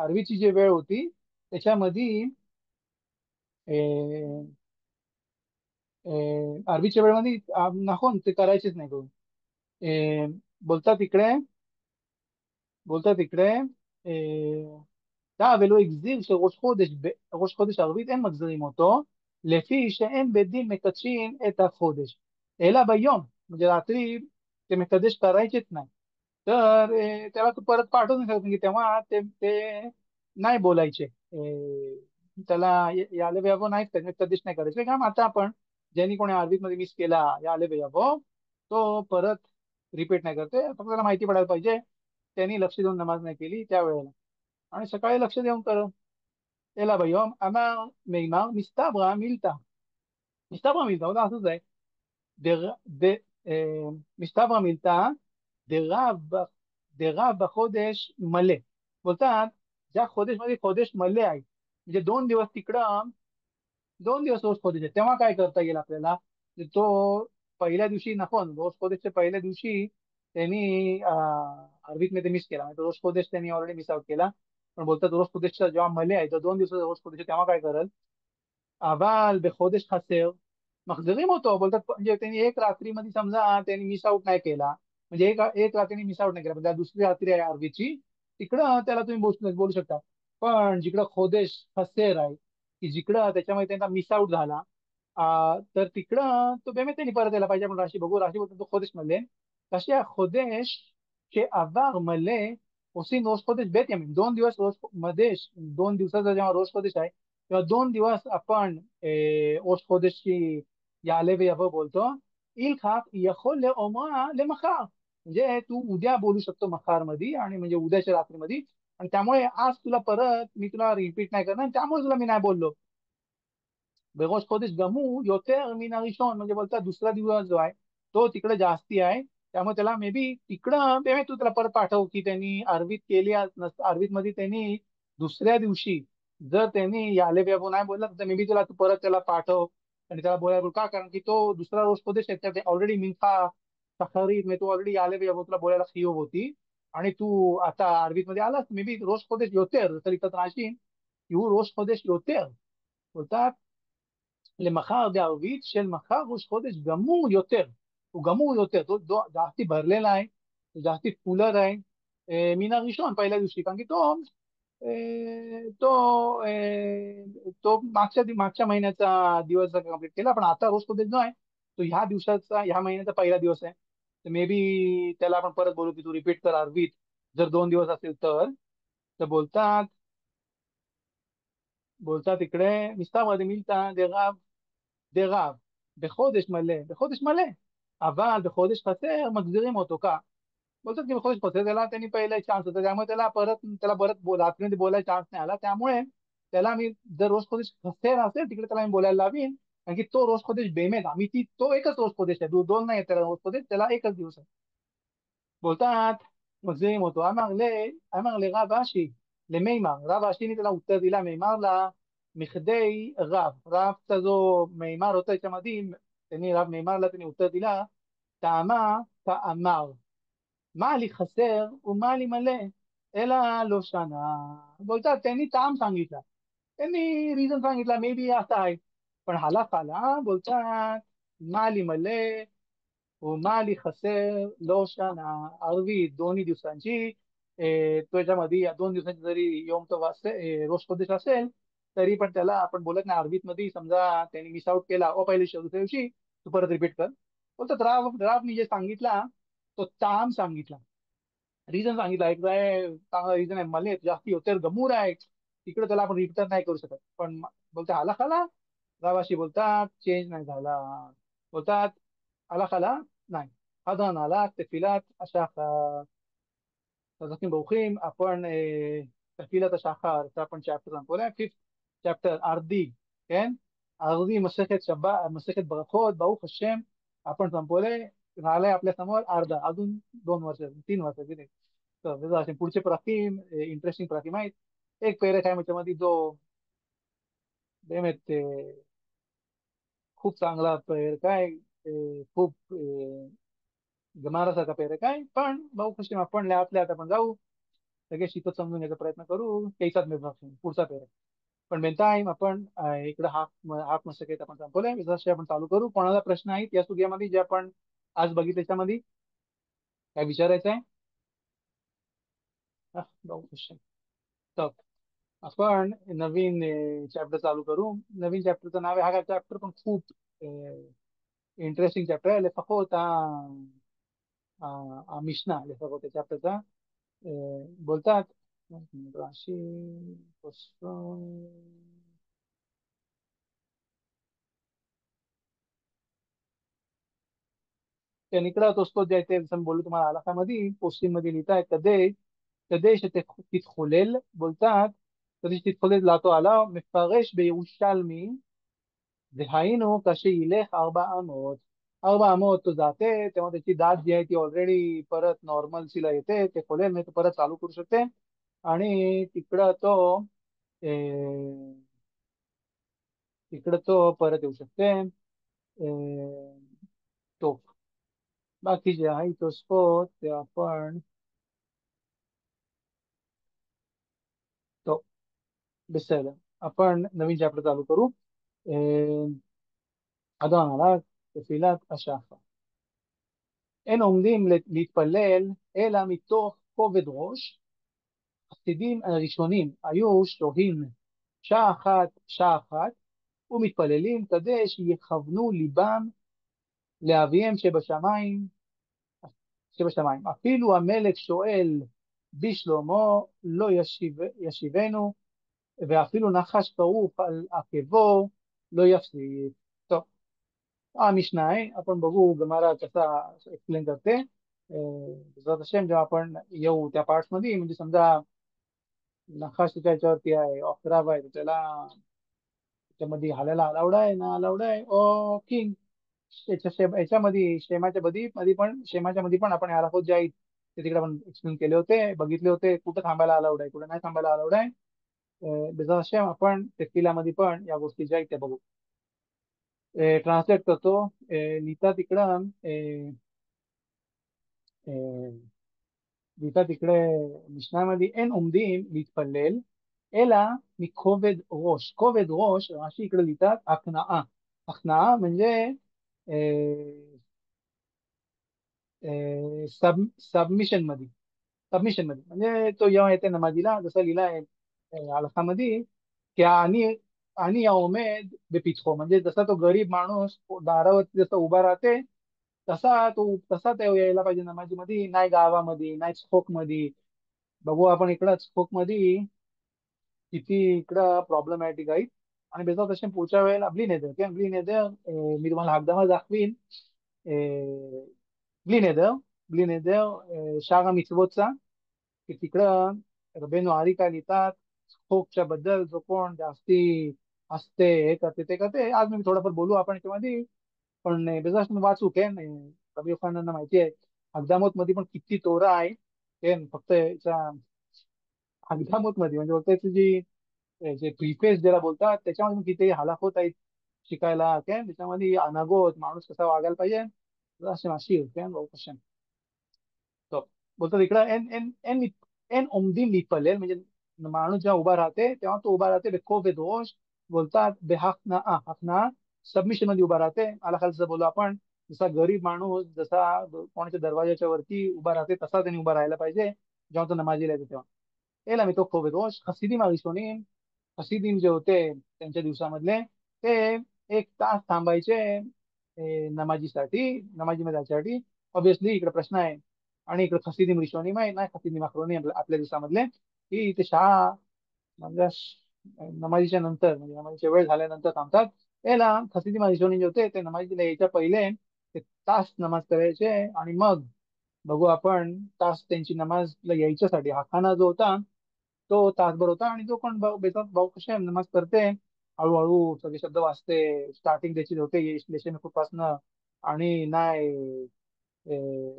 आरवीची जी वेळ होती त्याच्यामध्ये आरवीच्या वेळेमध्ये नाखून ते करायचेच नाही करून. बोलतात इकडे बोलतात इकडे ולא הגזיר שראש חודש ערבית אין מחזירים אותו, לפי שאין בית דין מקדשים את החודש, אלא ביום, म्हणजे रात्री ते מקדש करायचेच नाही. तर त्याला तू परत पाठवून नाही शकत, की तेव्हा ते ते नाही बोलायचे. त्याला याले वैभव नाही, त्याने कधीच नाही करायचे काम. आता आपण ज्यांनी कोणी आरबीत मध्ये मिस केला याले वैभव, तो परत रिपीट नाही करते. फक्त त्याला माहिती पडायला पाहिजे त्यांनी लक्ष देऊन नमाज नाही केली त्यावेळेला, आणि सकाळी लक्ष देऊन कर. त्याला भैया आम्हा मेहमा मिस्ताबरा मिलता, मिस्ताबरा मिलता होता असंच आहे. דר- ד- מסתברא מילתא דרב דרב בחודש מלא, बोलतात ज्या खोदेश मध्ये खोदेश मल्ले आहे, म्हणजे 2 दिवस तिकडं, 2 दिवस रोज खोदेश आहे, तेव्हा काय करता येईल आपल्याला? तो पहिल्या दिवशी नफन रोज खोदेशच्या पहिल्या दिवशी त्यांनी अरबीत मध्ये मिस केला, म्हणजे रोज खोदेश त्यांनी ऑलरेडी मिस आउट केला. पण बोलतात रोज खोदेशचा जेव्हा मले आहे, तर 2 दिवसाचा रोज खोदेश आहे, तेव्हा काय करल? אבל בחודש חסר מחזירים אותו, बोलतात. म्हणजे त्यांनी एक रात्रीमध्ये समजा त्यांनी मिस आउट नाही केला, म्हणजे एक एक रात्री मिस आउट नाही केला, म्हणजे दुसरी रात्री आहे आरबीची, तिकडं त्याला तुम्ही बोलू शकता. पण जिकडं खोदेश खसेर आहे, की जिकडं त्याच्यामध्ये त्यांना मिस आउट झाला, तर तिकडं तो बेमेत त्यांनी परत यायला पाहिजे. आपण राशी बघू, राशी बोलतो तो खोदेश मल्ले कसे खोदेश שעבר मल्ले עושים ראש חודש בית ימים, 2 दिवस रोज मध्ये, 2 दिवसाचा जेव्हा रोज खोदेश आहे तेव्हा 2 दिवस आपण ראש חודשי יעלה ויבוא बोलतो. इलखाक יכול לאומרה למחר, म्हणजे तू उद्या बोलू शकतो मखार मध्ये, आणि म्हणजे उद्याच्या रात्रीमध्ये. आणि त्यामुळे आज तुला परत मी तुला रिपीट नाही करणार, त्यामुळे तुला मी नाही बोललो. बरोज खोदेश गमू योतर मीन रिशोन, म्हणजे बोलतात दुसरा दिवस जो आहे तो तिकडे जास्ती आहे, त्यामुळे त्याला मे बी तिकडं तू त्याला परत पाठव की त्यांनी अरबीत केली अरबीत मध्ये त्यांनी दुसऱ्या दिवशी जर त्यांनी याले बेबू नाही बोलला, तर मे बी तुला तू परत त्याला पाठव आणि त्याला बोलायला बोल. का? कारण की तो दुसरा रोज खोदेश आहे, त्यात ऑलरेडी मिनखा सखारीत मी तू ऑलरेडी याले बेबू तुला बोलायला खियो होती, आणि तू आता अरबीत मध्ये आलास, मे बी रोज खोदेश योतेर, तर इथं राशीन की रोज खोदेश योतेर, बोलतात למחר בערבית של מחר ראש חודש גמור יותר, הוא גמור יותר, तो जास्ती भरलेला आहे, तो जास्ती फुलर आहे מן הראשון पहिल्या दिवशी, कारण की तो मागच्या महिन्याचा दिवस कंप्लीट केला, पण आता रोज कोदेश जो आहे तो ह्या दिवसाचा, ह्या महिन्याचा पहिला दिवस आहे. तर मे बी त्याला आपण परत बोलू की तू रिपीट कर अरबीत, जर 2 दिवस असेल तर बोलतात बोलतात इकडे मिस्तामध्ये मिलता דרב בחודש מלא, בחודש מלא, אבל בחודש חסר מחזירים אותו. का? बोलतात की בחודש חסר त्याला त्यांनी पहिला चान्स होता, त्यामुळे त्याला परत रात्रीमध्ये बोलायला चान्स नाही आला, त्यामुळे त्याला मी जर रोज खोदेश खसेर असेल तिकडे त्याला मी बोलायला लावीन, कारण की तो रोज खोदेश बेमेत आम्ही तो एकच रोज खोदेश आहे, दोन नाही त्याला रोज खोदेश, त्याला एकच दिवस आहे. बोलतात מחזירים אותו. אמר לרב אשי למימר, רב אשיनी त्याला उत्तर दिला מימरला, מכדי רבचा जो מימר होता याच्यामध्ये, त्यांनी रब מימरला त्यांनी उत्तर दिला, טעמה כאמר, מה לי חסר ומה לי מלא, אלא לא שנה. बोलतात त्यांनी ताम सांगितला, त्यांनी रिझन सांगितला, मे बी असं आहे, पण हाला खाला बोलतात माली मले माली खसेर लो शाना, आरवी दोन्ही दिवसांची त्याच्यामध्ये या 2 दिवसांची जरी योम तो वाचते रोज कोदेश असेल, तरी पण त्याला आपण बोलत नाही अरबीत मध्ये. समजा त्यांनी मिस आउट केला पहिल्या दुसऱ्या दिवशी, तू परत रिपीट कर. बोलतात रावनी जे सांगितला तो ताम सांगितला, रिझन सांगितला, एक चांगला रिझन आहे, मला जास्ती होते गमूर आहे, तिकडे त्याला आपण रिटर्न नाही करू शकत. पण बोलते आला खाला, गावाशी बोलतात चेंज नाही झाला, बोलतात आला खाला नाही. חזרן עלה תפילת השחר. חזקים ברוכים, आपण तफिलत השחר, तर आपण चॅप्टर संपवलाय, 5th चॅप्टर अर्धी, כן? अर्धी מסכת शब्बा, מסכת बרכות, ברוך השם, आपण संपवले. राहिलंय आपल्या समोर अर्धा, अजून 2 वर्ष, 3 वर्ष किती. तर त्याचं असे पुढचे प्रतीम इंटरेस्टिंग प्रतिमा आहेत. एक पेरेक आहे त्याच्यामध्ये जो באמת खूप चांगला पेरेक आहे. खूप गमारासारखा पेरेक आहे, पण भाऊ कशी आपण लाट लाट आपण जाऊ सगळे शिकत समजून घ्यायचा प्रयत्न करू कैसात मी पुढचा पेरेक. पण बेनटाईम आपण इकडे हाफ मस्तक आपण संपवलंय. जसे आपण चालू करू, कोणाला प्रश्न आहेत या सुग्यामध्ये जे आपण आज बघितले त्याच्यामध्ये काय विचारायचं आहे? भाऊ क्वेश्चन. तर आपण नवीन चॅप्टर चालू करू. नवीन चॅप्टरचं नाव आहे, हा चॅप्टर पण खूप इंटरेस्टिंग चॅप्टर आहे. לפחות המשנה, לפחות चॅप्टरचा बोलतात राशी נקרא את עוסקות זה היטב, שם בולט מה ההלכה מדי, פוסקים מדי ליטה את כדי שתתחולל, בולטת, כדי שתתחולל דלתו עליו, מפרש בירושלמי, דהיינו כאשר ילך 400. 400 तो जाते तेव्हा त्याची दात जी आहे ती ऑलरेडी परत नॉर्मलसीला येते, ते खोलेल नाही तर परत चालू करू शकते. आणि तिकडं तो परत येऊ शकते. तो बाकी जे आहे तो स्पोर्ट ते आपण तो בסדר. आपण नवीन चॅप्टर चालू करू. אדון עליו, תפילת השחר. אין עומדים להתפלל אלא מתוך כובד ראש. החסידים הראשונים היו שוהים שעה אחת ומתפללים כדי שיכוונו ליבם לאביהם שבשמיים. אפילו המלך שואל בשלמה לא ישיבנו, ואפילו נחש טרוף על עקבו לא יפסיק. טוב, המשנה आहे, आपण बघू गमारा कसा एक्सप्लेन करते. בעזרת השם जेव्हा आपण येऊ त्या पार्ट्स मध्ये, म्हणजे समजा नकाश त्याच्या याच्यावरती आहे, ऑक्राव आहे, तर त्याला त्याच्यामध्ये हालायला अलाउड आहे ना अलाउड आहे ओ किंग. याच्यामध्ये शेमाच्या मध्ये पण आपण याला जे आहेत ते तिकडे आपण एक्सप्लेन केले होते, बघितले होते कुठं थांबायला अलाउड आहे कुठं नाही थांबायला अलाउड आहे. बेजा शेम आपण मध्ये पण या गोष्टी ज्या आहेत त्या बघू. ट्रान्सलेट करतो. लिहितात इकडं लिहितात इकडे मिशनामध्ये אין עומדים להתפלל אלא מכובד ראש. כובד ראש רש"י इकडे लिहितात הכנעה. הכנעה म्हणजे सबमिशन मध्ये म्हणजे तो जेव्हा येते नमाजीला जसं लिहिलं आहे हलकामध्ये की आणि औमेद बेपिछो, म्हणजे जसा तो गरीब माणूस दारावरती जसा उभा राहते तसा तो यायला पाहिजे नमाजीमध्ये, नाही गावामध्ये नाही स्कोक मध्ये. बघू आपण इकडं स्कोक मध्ये किती इकडं प्रॉब्लेमॅटिक आहे. आणि बेचा तसे पुढच्या वेळेला ब्ली नेदर मी तुम्हाला हाकदामा दाखवीन. ब्ली नेदर ब्ली नेदर शाळा मिचवोचा की तिकडं रबेनो आरी काय लिहितात स्कोकच्या बद्दल, जो कोण जास्ती असते हे करते ते करते. आज मी थोडंफार बोलू आपण याच्यामध्ये, पण बेजास्त वाचू के रबी खानांना माहिती आहे हकदामत मध्ये पण किती तोरा आहे. फक्त याच्या हकदामत मध्ये म्हणजे फक्त याची जी जे प्रिफेस ज्याला बोलतात त्याच्यामध्ये पण किती हलाखत आहेत शिकायला. त्याच्यामध्ये अनागोत माणूस कसा वागायला पाहिजे असे माशी भाऊ कशा. तो बोलतो इकडं एन ओमदीन लिपलेल, म्हणजे माणूस जेव्हा उभा राहते तेव्हा तो उभा राहते बेखो बेदोष. बोलतात बेहाकना हाकना सबमिशन मध्ये उभा राहते. आला खाली जसं बोलू आपण, जसा गरीब माणूस जसा कोणाच्या दरवाजाच्या वरती उभा राहते तसा त्यांनी उभा राहायला पाहिजे जेव्हा तो नमाजीला येतो तेव्हा. याला मी तो खो दोष. हसिदीम अरिशोनीम, हसिदीम जे होते त्यांच्या दिवसामधले ते 1 तास थांबायचे नमाजीमध्ये जायच्यासाठी. ऑब्विसली इकडे प्रश्न आहे. आणि इकडे खसिदीम रिशोनीम आहे, नाही खसिदीम अखरोनी आपल्या दिवसामधले की ते शाळा म्हणजे नमाजीच्या नंतर म्हणजे नमाजीच्या वेळ झाल्यानंतर थांबतात. याला खसिदीम रिशोनी जे होते ते नमाजीला यायच्या पहिले ते तास नमाज करायचे. आणि मग बघू आपण तास त्यांची नमाजला यायच्यासाठी हा खाना जो होता तो तासभर होता. आणि तो पण बेतात भाऊ कसे नमाज करते, हळूहळू सगळे शब्द वाचते. स्टार्टिंग त्याची होते लेशन पासनं, आणि नाही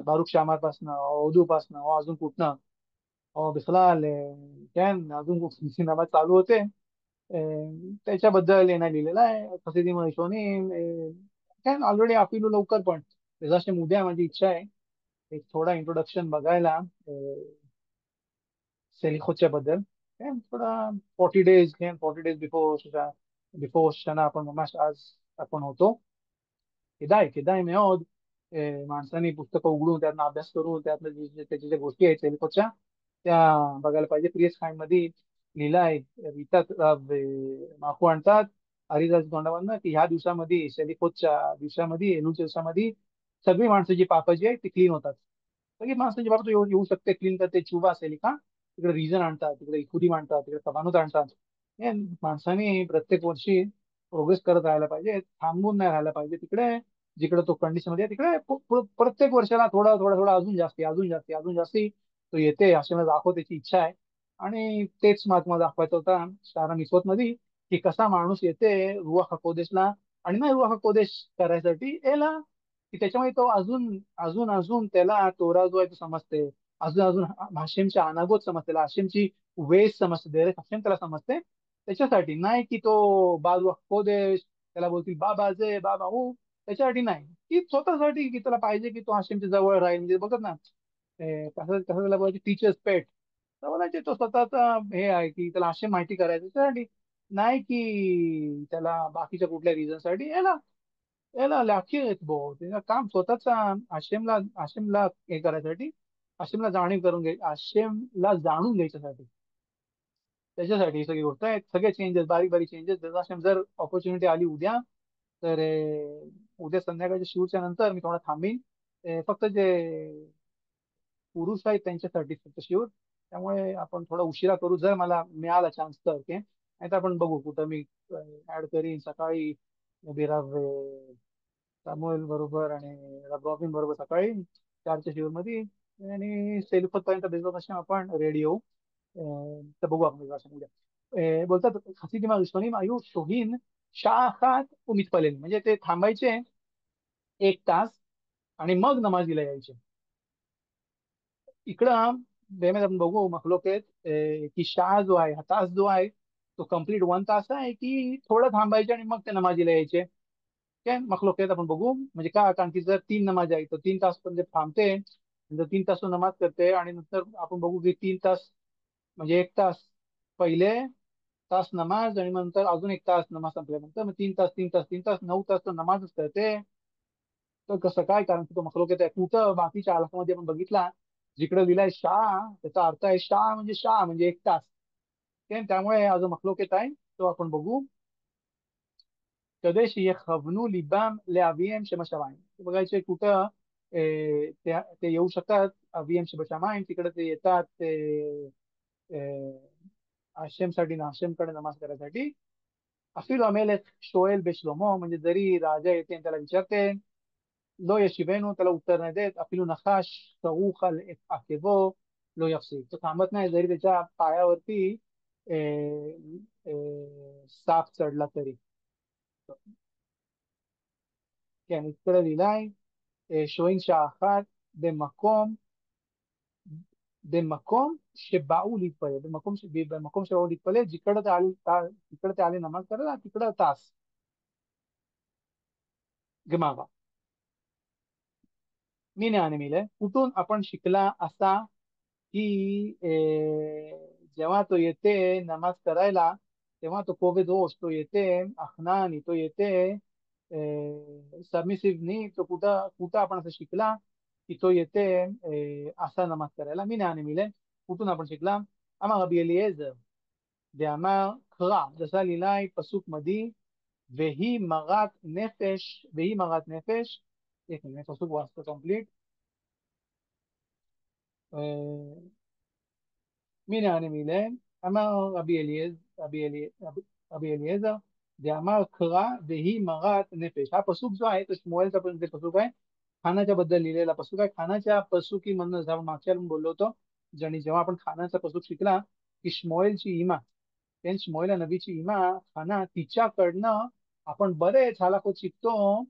बारुख शामापासनं, उर्दू पासनं, अजून कुठनं, बिस्लाल कॅन अजून कुठची नमाज चालू होते. त्याच्याबद्दल येणार लिहिलेलं आहे खसिदी हिशोनी. काय ऑलरेडी आपलं लवकर पण जसे उद्या माझी इच्छा आहे एक थोडा इंट्रोडक्शन बघायला सेलिखोच्या बद्दल. काय थोडा 40 डेज, 40 डेज बिफोर शना आपण मग आज आपण होतो. כדאי מאוד माणसाने पुस्तकं उघडून त्यातनं अभ्यास करून त्यातनं त्याच्या ज्या गोष्टी आहेत सेलिकोच्या त्या बघायला पाहिजे. प्रियस खान मध्ये लिहिलं आहे, वितात माकू आणतात हरिदास तोंडावरनं की ह्या दिवसामध्ये सेलिकोच्या दिवसामध्ये एलूच्या दिवसामध्ये सगळी माणसं जी पापं जी आहेत ती क्लीन होतात. सगळी माणसं जी बाबा येऊ येऊ शकते क्लीन करते चुबा असेल का, तिकडे रिझन आणतात, तिकडे इखुदी मांडतात, तिकडे कबानूत आणतात. हे माणसाने प्रत्येक वर्षी प्रोग्रेस करत राहायला पाहिजे, थांबून नाही राहायला पाहिजे. तिकडे जिकडे तो कंडिशन मध्ये आहे, तिकडे प्रत्येक वर्षाला थोडा थोडा थोडा अजून जास्ती अजून जास्ती अजून जास्ती तो येते असे मला दाखव त्याची इच्छा आहे. आणि तेच महात्मा दाखवायचं होता शारा मिसवत मध्ये की कसा माणूस येते रुवा हकोदेशला, आणि नाही रुवा हकोदेश करायसाठी याला की त्याच्यामुळे तो अजून अजून अजून त्याला तोरा जो आहे तो समजते, अजून अजून हाशिमच्या अनागोत समजते, हाशिमची वेस समजते, डायरेक्ट हाशिम त्याला समजते. त्याच्यासाठी नाही की तो बाजू हकोदेश त्याला बोलतील बाबा जे बाबा हो, त्याच्यासाठी नाही की स्वतःसाठी की त्याला पाहिजे की तो हाशिमच्या जवळ राहील. म्हणजे बघत ना कसं कसं त्याला बोलायचे टीचर्स पेट, तर बोलायचे तो स्वतःचा हे आहे की त्याला हाशिम माहिती करायचं त्यासाठी, नाही की त्याला बाकीच्या कुठल्या रिझन साठी. याला याला लाखी भाऊ त्याचं काम स्वतःचा आशेमला आशेमला हे करायसाठी, आशेमला जाणीव करून घ्याय, आशेमला जाणून घ्यायच्यासाठी, त्याच्यासाठी ही सगळी गोष्ट आहे. सगळे चेंजेस बारीक बारीक चेंजेस जर आशेम जर ऑपॉर्च्युनिटी आली उद्या तर उद्या संध्याकाळच्या शिवच्या नंतर मी थोडा थांबीन. फक्त जे पुरुष आहेत त्यांच्यासाठी फक्त शिव, त्यामुळे आपण थोडा उशिरा करू जर मला मिळाला चान्स तर. ओके, नाही तर आपण बघू कुठं मी ऍड करीन सकाळी. बिराव सामुएल बरोबर आणि रॉबिन बरोबर सकाळी 4च्या शिवर मध्ये, आणि सेल्फत पर्यंत भेटलो कसे आपण रेडी होऊ. तर बघू आपण कसं उद्या. बोलतात खसिदी इस्लामी आयु शोहीन शाखात उमित म्हणजे ते थांबायचे 1 तास आणि मग नमाजीला यायचे. इकडं बेमेत आपण बघू मखलोकेत की शाह जो आहे हा तास जो आहे तो कम्प्लीट 1 तास आहे की थोडं थांबायचे आणि मग ते नमाजीला यायचे. काय मखलोकेत आपण बघू म्हणजे का, कारण की जर 3 नमाज आहे तर 3 तास पण ते थांबते, जर 3 तास तो नमाज करते आणि नंतर आपण बघू की 3 तास म्हणजे 1 तास पहिले तास नमाज आणि नंतर अजून 1 तास नमाज संपल्यानंतर मग 3 तास 3 तास 3 तास 9 तास तो नमाजच करते. तर कसं काय, कारण की तो मखलोक येत आहे कुठं बाकीच्या आलकामध्ये आपण बघितला जिकडे दिलाय शाह त्याचा अर्थ आहे शाह म्हणजे 1 तास. त्यामुळे हा जो मखलोक येत आहे तो आपण बघू. कदेश יכוונו ליבם לאביהם שבשמיים. बघायचे कुठं ते येऊ शकतात अभियम शबशमाईन, तिकडे ते येतात आशेमसाठी ना आशेमकडे नमाज करायसाठी. अफिल अमेलेक शोएल बेशलोमो, म्हणजे जरी राजा येते आणि त्याला विचारते लो यशिबेनु, त्याला उत्तर नाही देत. अफिलू नखाश सऊख अल आकेबो लो यफसी, तो थांबत नाही जरी त्याच्या पायावरती साप चढला तरी. כן, इकडे लिहिलाय शोईन शाखात במקום במקום שבאו להתפלל, במקום שבאו להתפלל, जिकडे ते आले नमाज करायला तिकडं तास गमावा. मी आणि मिले कुठून आपण शिकला असा की जेव्हा तो येते नमाज करायला तेव्हा तो कोवे दोष तो येते अखनानी तो येते सबमिसिव्हनी. तो कुठं कुठं आपण असं शिकला की तो येते असा नमाज करायला. मी आणि मिले कुठून आपण शिकला. आम्हा रबी एलिएझर दे खरा जसा लिहिलाय पसूक मधी वेही मगात नेफेश, वेही मगात नेफेश. एक मिनिट पसूक वाचतो कम्प्लीट. מי אני מילה, אמר רבי אליעזר, דאמר קרא והיא מרת नफेश. हा पसूक जो आहे तो शमुएलचा पण ते पसूक आहे, खानाच्या बद्दल लिहिलेला पसूक आहे. खानाच्या पसुकी म्हणून जसं आपण मागच्या वेळी बोललो होतो, आणि जेव्हा आपण खानाचा पसूक शिकला की श्मोएलची इमा, त्या श्मोएल या नबीची इमा खाना, तिच्याकडनं आपण बरेच हालाखोत शिकतो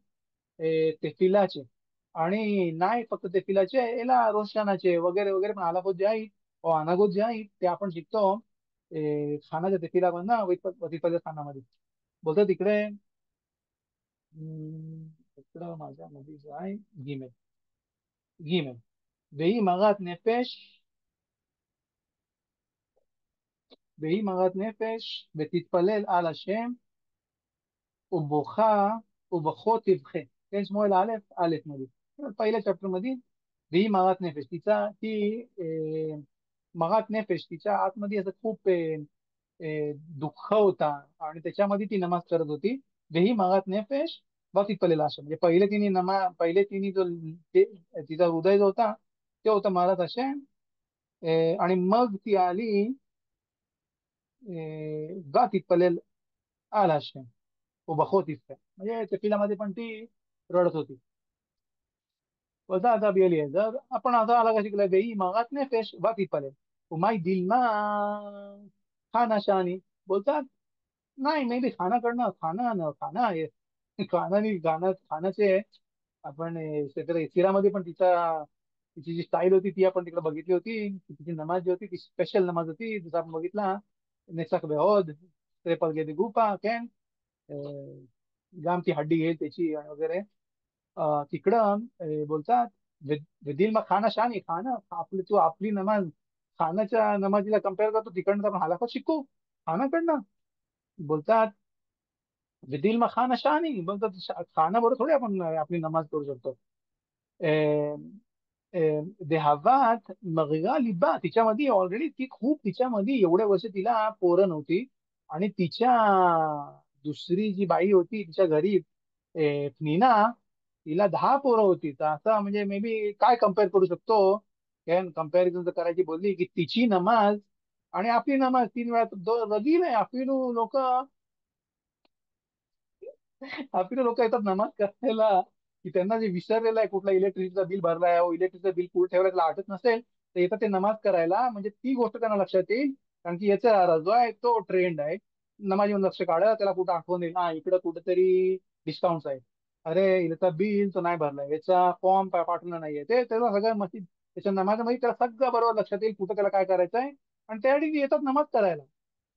तेफिलाचे. आणि नाही फक्त तेफिलाचे, याला रोशानाचे वगैरे वगैरे पण हालाखोत जे आहेत अनागोत जे आहेत ते आपण शिकतो खानाच्या तेफिला मधनं वतिफाच्या खानामध्ये. बोलतो तिकडे इकडं माझ्या मध्ये जो आहे गिमेल, गिमेल वेही मगात नेफेश, वेही मगात नेफेश ותתפלל על השם ובוכה ובכות תבכה. כן, שמואל א' मध्ये पहिल्या चॅप्टर मध्ये वेही मगात नेफेश, तिचा ती मगात नेफेश, तिच्या आतमध्ये असं खूप दुःख होता आणि त्याच्यामध्ये ती नमाज करत होती. वेही मगात नेफेश व तिथपलेला आशा, म्हणजे पहिले तिने जो तिचा हृदय जो होता ते होतं मारत असे. आणि मग ती आली वा तिथपलेल आल आशे उभखोत इतकं, म्हणजे तफिलामध्ये पण ती रडत होती. वजा आता बिअली आहे जर आपण आता आला का शिकला वेई मागात नेफेश वा तिथपलेल उमाई दिलमा खाना शहानी. बोलतात नाही मे बी खाना कडनं खाना न खाना आहे, खानानी गाणं खानाचे आपण सिरामध्ये पण तिची जी स्टाईल होती ती आपण तिकडे बघितली होती. तिची नमाज जी होती ती स्पेशल नमाज होती, जसं आपण बघितला नेसक बेहोद त्रेपल गेदी गुपा कॅन जाम ती हड्डी घेईल त्याची आणि वगैरे. तिकडं बोलतात दिल मग खाना शानी, खाना आपली तू आपली नमाज खानाच्या नमाजीला कम्पेअर करतो, तिकडनं तर आपण हलाखत शिकू खानाकडनं. बोलतात दिल मग खाना शहानी, बोलतात खाना बरोबर थोडी आपण आपली नमाज करू शकतो. देहावात मगरा लिबा, तिच्यामध्ये ऑलरेडी ती खूप तिच्यामध्ये एवढ्या वर्ष तिला पोरं नव्हती. आणि तिच्या दुसरी जी बाई होती तिच्या घरी नीना, तिला 10 पोरं होती. तर असं म्हणजे मे बी काय कम्पेअर करू शकतो. कम्पॅरिझन जर करायची बोलली की तिची नमाज आणि आपली नमाज 3 वेळा रगील आहे. आपली लोक आपली लोक येतात नमाज करायला की त्यांना जे विसरलेलं आहे, कुठला इलेक्ट्रिसिटीचा बिल भरलाय, इलेक्ट्रिसिटीचं बिल कुठे ठेवलं त्याला आठवत नसेल, तर येतात ते नमाज करायला, म्हणजे ती गोष्ट त्यांना लक्षात येईल. कारण की याचा जो आहे तो ट्रेंड आहे, नमाज येऊन लक्ष काढा त्याला कुठं आठवण येईल, हा इकडं कुठेतरी डिस्काउंट आहे, अरे याचा बिल तो नाही भरलाय, याचा फॉर्म पाठवला नाहीये, ते त्याला सगळं मस्ती त्याच्या नमाजमध्ये त्याला सगळं बरोबर लक्षात येईल कुठं त्याला काय करायचं आहे. आणि त्यासाठी येतात नमाज करायला.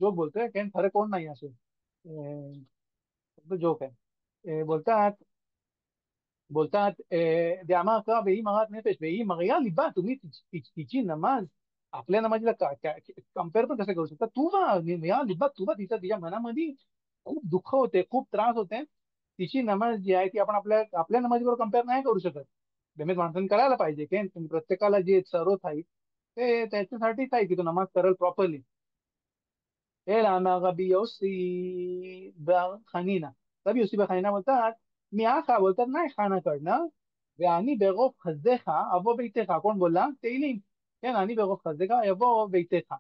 जोक बोलतोय कारण खरं कोण नाही असे, जोक आहे. बोलतात बोलतात द्यामा का वेही मगात नेफेश वेही मगया लिबा, तुम्ही तिची नमाज आपल्या नमाजीला कम्पेअर पण कसं करू शकता. तू या लिबा तू तिच्या तिच्या मनामध्ये खूप दुःख होते, खूप त्रास होते. तिची नमाज जी आहे ती आपण आपल्या आपल्या नमाजीबरोबर कम्पेअर नाही करू शकत. बेमेत माणसाने करायला पाहिजे की प्रत्येकाला जे सर्वच आहे ते त्याच्यासाठीच आहे की तो नमाज करेल प्रॉपरली. हे लामा रबी योसी खनीना, रबी योसी खनीना बोलतात मी आखा, बोलतात नाही खानाकडनं. आणि बेगोफ खजदेखा अबो बेइतेखा, कोण बोलला तेली. आणि बेगोफ खजदेखा अबो बेइतेखा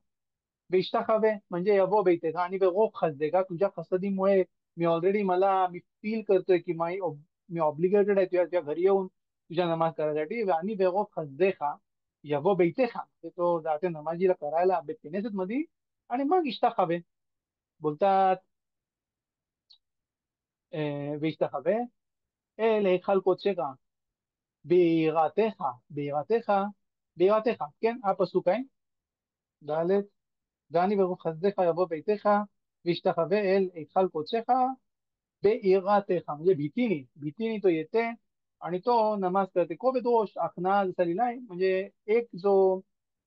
बेइष्टाखावे, म्हणजे अबो बेइतेखा आणि बेगोफ खजदेखा, तुझ्या खसदीमुळे मी फील करतोय की मी ऑब्लिगेटेड आहे तुझ्या घरी येऊन तुझ्या नमाज करायसाठी. आणि बेगोफ खजदेखा यबो बेइतेखा, तो जाते नमाजीला करायला बेकेनेसत मध्ये आणि मग इष्टाखावे. बोलतात וישתחווה אל היכל קודשך ביראתך, ביראתך, ביראתך, כן, הפסוק आहे ד' דני ברוך חסדך יבוא ביתך וישתחווה אל היכל קודשך ביראתך, म्हणजे भीतीने भीतीने तो येते आणि तो नमाज करते. को बेदोष आखना जसा लिहिलाय, म्हणजे एक जो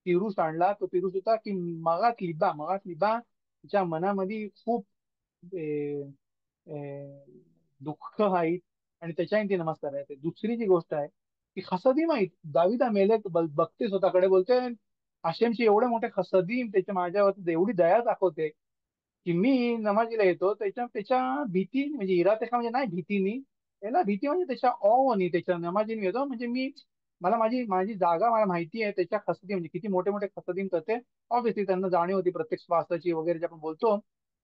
पिरुस आणला तो पिरुस होता की मगात लिबा तिच्या मनामध्ये खूप दुःख आहेत आणि त्याच्याने ती नमाज करायचे. दुसरी जी गोष्ट आहे की खसदी माहीत दाविदा मेलेक बघते स्वतःकडे, बोलते आशेमची एवढे मोठे खसदीम त्याच्या माझ्यावर एवढी दया दाखवते की मी नमाजीला येतो त्याच्या त्याच्या भीती, म्हणजे इरातेका म्हणजे नाही भीतीनी, याला भीती म्हणजे त्याच्या ऑवनी त्याच्या नमाजीने येतो. म्हणजे मला माझी माझी जागा मला माहिती आहे त्याच्या खसदी, म्हणजे किती मोठे मोठे खसदीम करते. ऑब्व्हियसली त्यांना जाणीव होती प्रत्येक श्वासाची वगैरे जे आपण बोलतो,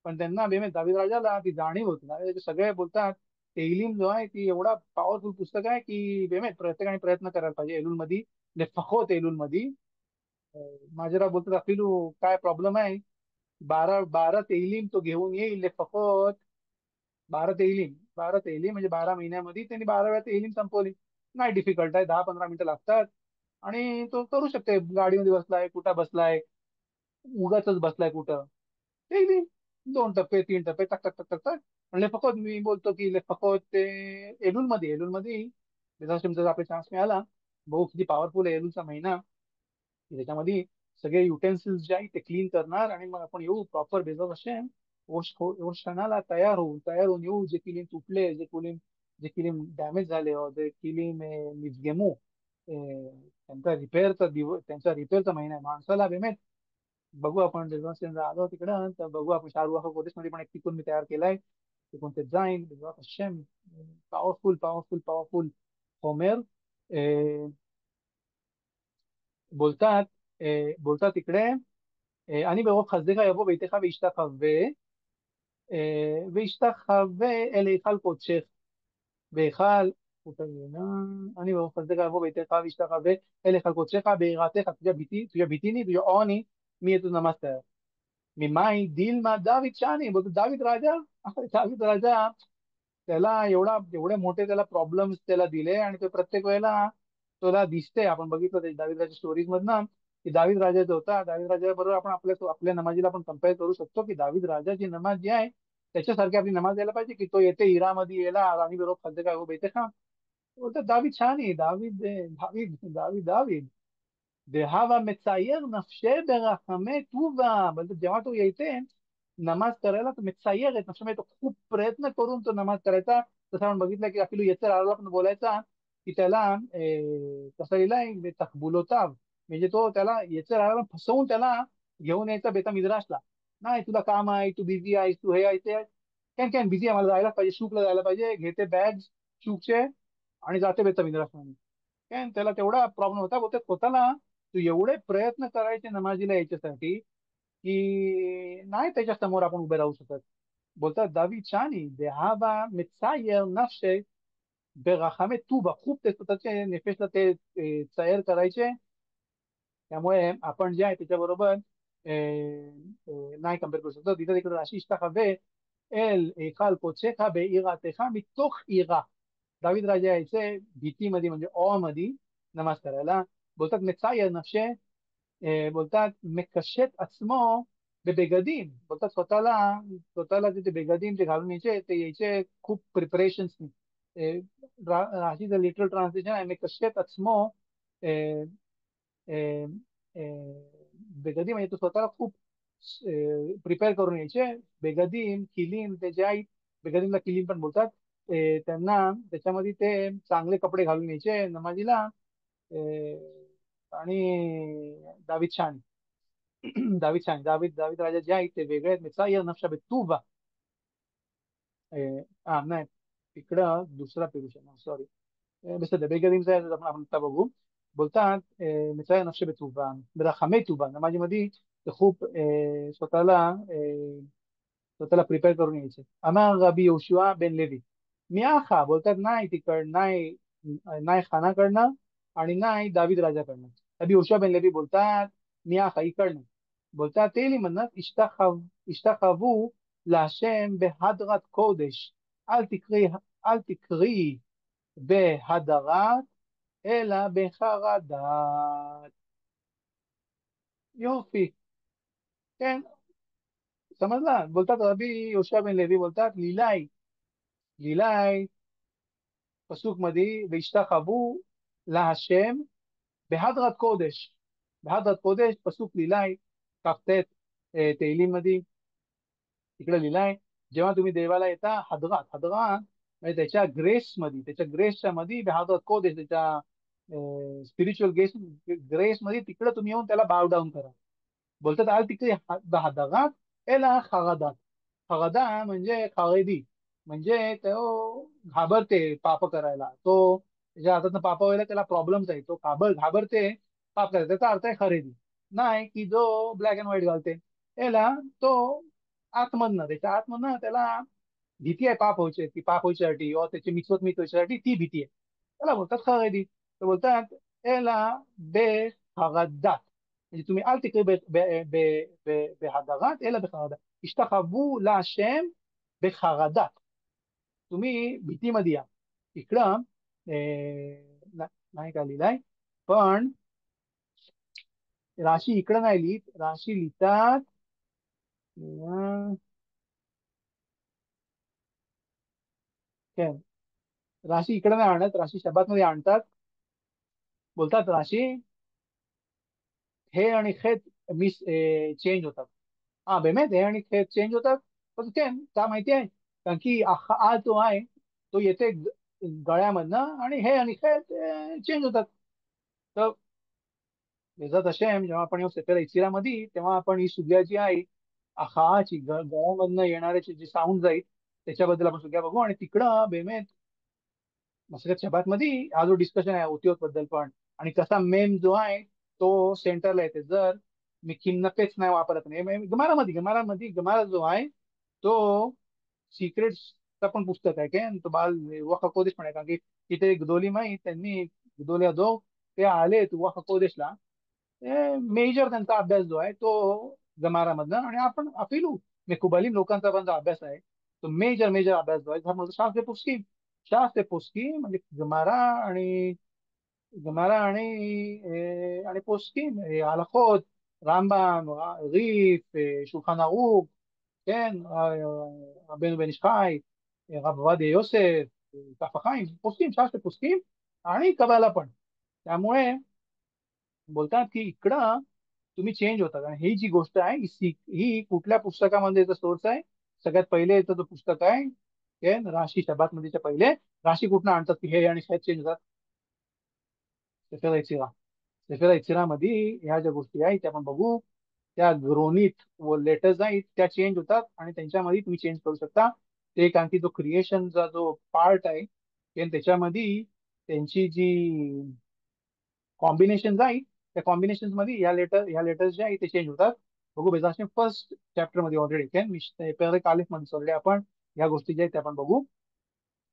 पण त्यांना बेमे दावीद राजाला ती जाणीव होती ना. ते सगळे बोलतात तेलीम जो आहे ती एवढा पॉवरफुल पुस्तक आहे की बेमे प्रत्येकाने प्रयत्न करायला पाहिजे एलुल मध्ये, फखोत एलुल मध्ये. माझ्याला बोलतात अपिलू काय प्रॉब्लेम आहे बारा बारा तेलीम तो घेऊन येईल फक्त. 12 तेलीम, 12 तेलीम म्हणजे 12 महिन्यामध्ये त्यांनी 12 वेळा तेलीम संपवली. नाही डिफिकल्ट आहे, 10-15 मिनिटं लागतात. आणि तो करू शकते, गाडीमध्ये बसलाय कुठं बसलाय, उगाच बसलाय कुठं. तेलीम 2 टप्पे 3 टप्पे टक टक टक टक टक. आणि फक्त मी बोलतो की फक्त ते एलुलमध्ये जर आपला चान्स मिळाला, भाऊ किती पॉवरफुल आहे एलुलचा महिना, की त्याच्यामध्ये सगळे युटेन्सिल्स जे आहेत ते क्लीन करणार आणि मग आपण येऊ प्रॉपर बेजॉस असे क्षणाला तयार होऊन येऊ. जे किलीम तुटले, जे किलीम डॅमेज झाले, जे किलीम निसगेमू, त्यांचा रिपेअरचा महिना आहे माणसाला बेमेत. बघू आपण बेजॉस आलो तिकडं तर बघू आपण शाहरुख मध्ये पण एक टिकून मी तयार केलाय, तिकून ते जाईन बेजॉस. पॉवरफुल पॉवरफुल पॉवरफुल होमेर. बोलतात बोलतात तिकडे, אני ברוב חסדיך יבוא ביתך וישתחווה, וישתחווה אל היכל קודשך. והיכל, אני ברוב חסדיך יבוא ביתך וישתחווה אל היכל קודשך ביראתך. तुझ्या भीतीने तुझ्या ओनी मी येतो नमस्कार. मी माई दिल दावीद शानी, बोलतो दावीद राजा. दावीद राजा, त्याला एवढे मोठे त्याला प्रॉब्लेम्स त्याला दिले, आणि ते प्रत्येक वेळेला तुला दिसते. आपण बघितलं ते दावीद राजा स्टोरीज मधनं, की दावीद राजा जो होता, दावीद राजा बरोबर आपण आपल्या आपल्या नमाजीला आपण कम्पेअर करू शकतो, की दावीद राजाची नमाज जी आहे त्याच्यासारखी आपली नमाज द्यायला पाहिजे, की तो येते इरामध्ये याला आणि बरोबर खालचे काय हो बेते का. बोलतो दावीद छान आहे, दावीद दावीद दावीद देहावा मचायर नफशे बेरहमे तुवा. म्हणजे जेव्हा तो येते नमाज करायला, तो मित्सायर आहे नफशे, तो खूप प्रयत्न करून तो नमाज करायचा. तसं आपण बघितलं की आपलं येत्या राहायला पण बोलायचा, की त्याला कसं लिहिलंय तकबुलोताव, म्हणजे तो त्याला येत्या राहायला फसवून त्याला घेऊन यायचा बेता मिद्रासला. नाही तुला काम आहे, तू बिझी आहेस, तू हे आहे ते आहे. कॅन कॅन बिझी आहे, मला जायला पाहिजे, शूकला जायला पाहिजे, घेते बॅग शूकचे आणि जाते बेता मिद्रास. काय त्याला तेवढा प्रॉब्लेम होता, बोलते स्वतःला तू एवढे प्रयत्न करायचे नमाजीला याच्यासाठी, की नाही त्याच्या समोर आपण उभे राहू शकत. बोलतात दावी छानी देहाबा मित्सायर नफशे बेराखामे तुबा. खूप ते स्वतःचे नेफेसला ते तयार करायचे. त्यामुळे आपण जे आहे त्याच्याबरोबर नाही कम्पेअर करू शकतो. तिथे तिकडे राशी हवे एल एकाल कोचेका बेइरातेका मितोख इरा. दावीद राजा यायचे भीतीमध्ये म्हणजे मध्ये नमाज करायला. बोलतात मेचायर नफशे, बोलतात मेकशेत अस्मो बेबगदीम. बोलतात स्वतःला ते बेगदीम जे घालून यायचे ते यायचे खूप प्रिपरेशन्स. राशीचं लिटरल ट्रान्सलेशन आहे मेकशेत अस्मो बेगदी, म्हणजे तो स्वतःला खूप प्रिपेअर करून यायचे. बेगदीम किलीम ते जे आहेत, बेगदीमला किलीम पण बोलतात. त्यांना त्याच्यामध्ये ते चांगले कपडे घालून यायचे नमाजीला. आणि दावीद शान दावीद दावीद राजा जे आहेत ते वेगळे आहेत. मिसायर नफशा बेतुबा. नाही, इकडं दुसरा पेरुषण सॉरी. بس ده بيجري زي आपण आता बघू. बोलतात मिसाय नक्षे बेतुबा रखमे तुबा, नमाजीमध्ये ते खूप स्वतःला प्रिपेअर करून यायचे. अमार रबी योशुआ बेन लेवी. मी आखा, बोलतात नाही तिकड नाही, नाही खानाकडनं आणि नाही दावीद राजाकडनं. रबी योशुआ बेन लेवी बोलतात मी आखा इकडनं. बोलतात ते म्हणतात इष्टाखावू להשם בהדרת קודש, אל תקרי בהדרת אלא בחרדת. יופי. כן, समजला. बोलतात रबी योशुआ बेन लेवी बोलतात लिलाय पसूक मध्ये विष्टाखावू להשם בהדרת קודש. בהדרת קודש पसूक लिलाय कफ्तेत तेली मध्ये तिकडे लिहिलाय. जेव्हा तुम्ही देवाला येता हदरात म्हणजे त्याच्या ग्रेसच्या मध्ये भागवत कोदेश, त्याच्या स्पिरिच्युअल ग्रेस मध्ये तिकडे तुम्ही येऊन त्याला बाव डाऊन करा. बोलतात आल तिकडे हदरात एला खरादात. खरादा म्हणजे खरेदी, म्हणजे तो घाबरते पाप करायला. तो त्याच्या हातातनं पाप व्हायला त्याला प्रॉब्लेम्स आहे, तो घाबरते पाप करायला. त्याचा अर्थ आहे खरेदी. नाही की जो ब्लॅक अँड व्हाईट घालते याला, तो त्याच्या आतमधनं त्याला भीती आहे पाप व्हायची, ती पाप व्हायच्यासाठी किंवा त्याची मिचवत व्हायच्यासाठी ती भीती आहे. त्याला बोलतात खरेदी. तर बोलतात एला बे हरदात. म्हणजे तुम्ही अल תקראי בהדרת אלא בחרדה. השתחוו להשם בחרדה. तुम्ही भीतीमध्ये या. इकडं नाही का लिहिलंय, पण राशी इकडं नाही लिहित, राशी लिहितात काय, राशी इकडे नाही आणत, राशी शब्दात मध्ये आणतात. बोलतात राशी हे आणि खेत मिस चेंज होतात. हा באמת हे आणि खेत चेंज होतात. पण כן, का माहिती आहे, कारण की हा जो आहे तो येते गळ्यामधनं, आणि हे आणि खेत चेंज होतात. तर बेझत हशेम जेव्हा आपण येऊ सेफर इचिरामध्ये, तेव्हा आपण ही सुग्या जी आहे आखाची गळ्यामधनं येणाऱ्याची जी साऊंड जाईल त्याच्याबद्दल आपण सुग्या बघू. आणि तिकडं बेमेत मसरत शबात मध्ये हा जो डिस्कशन आहे ओटीओत बद्दल पण, आणि कसा मेम जो आहे तो सेंटरला येते. जर मी खिन्नतेच नाही वापरत नाही गमारामध्ये गमारा जो आहे तो सिक्रेटचा पण पुस्तक आहे काय, तो बाल वखा कोदेश पण आहे. कारण की तिथे गदोली माई त्यांनी गदोल्या दो ते आले तू वखा कोदेशला, मेजर त्यांचा अभ्यास जो आहे तो गमारामधनं. आणि आपण अपिलू मेकुबालीम लोकांचा पण जो अभ्यास आहे तो मेजर मेजर अभ्यास जो आहे धर्म शास्त्र पुस्की, शास्त्र पुस्की म्हणजे आणि गमारा आणि पोस्की हलखות, רמב"ם, ריף, שולחן ערוך, כן, רבנו בן איש חי, רב עובדיה יוסף, כף החיים, פוסקים, शास्त्र पुस्की आणि कबाला पण. त्यामुळे बोलतात की इकडं तुम्ही चेंज होता. आणि ही जी गोष्ट आहे ही कुठल्या पुस्तकामध्ये सोर्स आहे, सगळ्यात पहिले येतं तो पुस्तक आहे राशी शबात मध्येच्या पहिले. राशी कुठनं आणतात की हे आणि शायद चेंज होतात, सेफर इचिरा. सेफर इचिरामध्ये ह्या ज्या गोष्टी आहेत त्या आपण बघू. त्या ग्रोनीत व लेटर्स आहेत त्या चेंज होतात, आणि त्यांच्यामध्ये तुम्ही चेंज करू शकता. ते कारण की जो क्रिएशनचा जो पार्ट आहे त्याच्यामध्ये त्यांची जी कॉम्बिनेशन आहे त्या कॉम्बिनेशन मध्ये ह्या लेटर्स जे आहे ते चेंज होतात. बघू बेजाशने फर्स्ट चॅप्टर मध्ये ऑलरेडी कॅन मी पहिले कालिफ मध्ये ऑलरेडी आपण ह्या गोष्टी ज्या आहेत त्या आपण बघू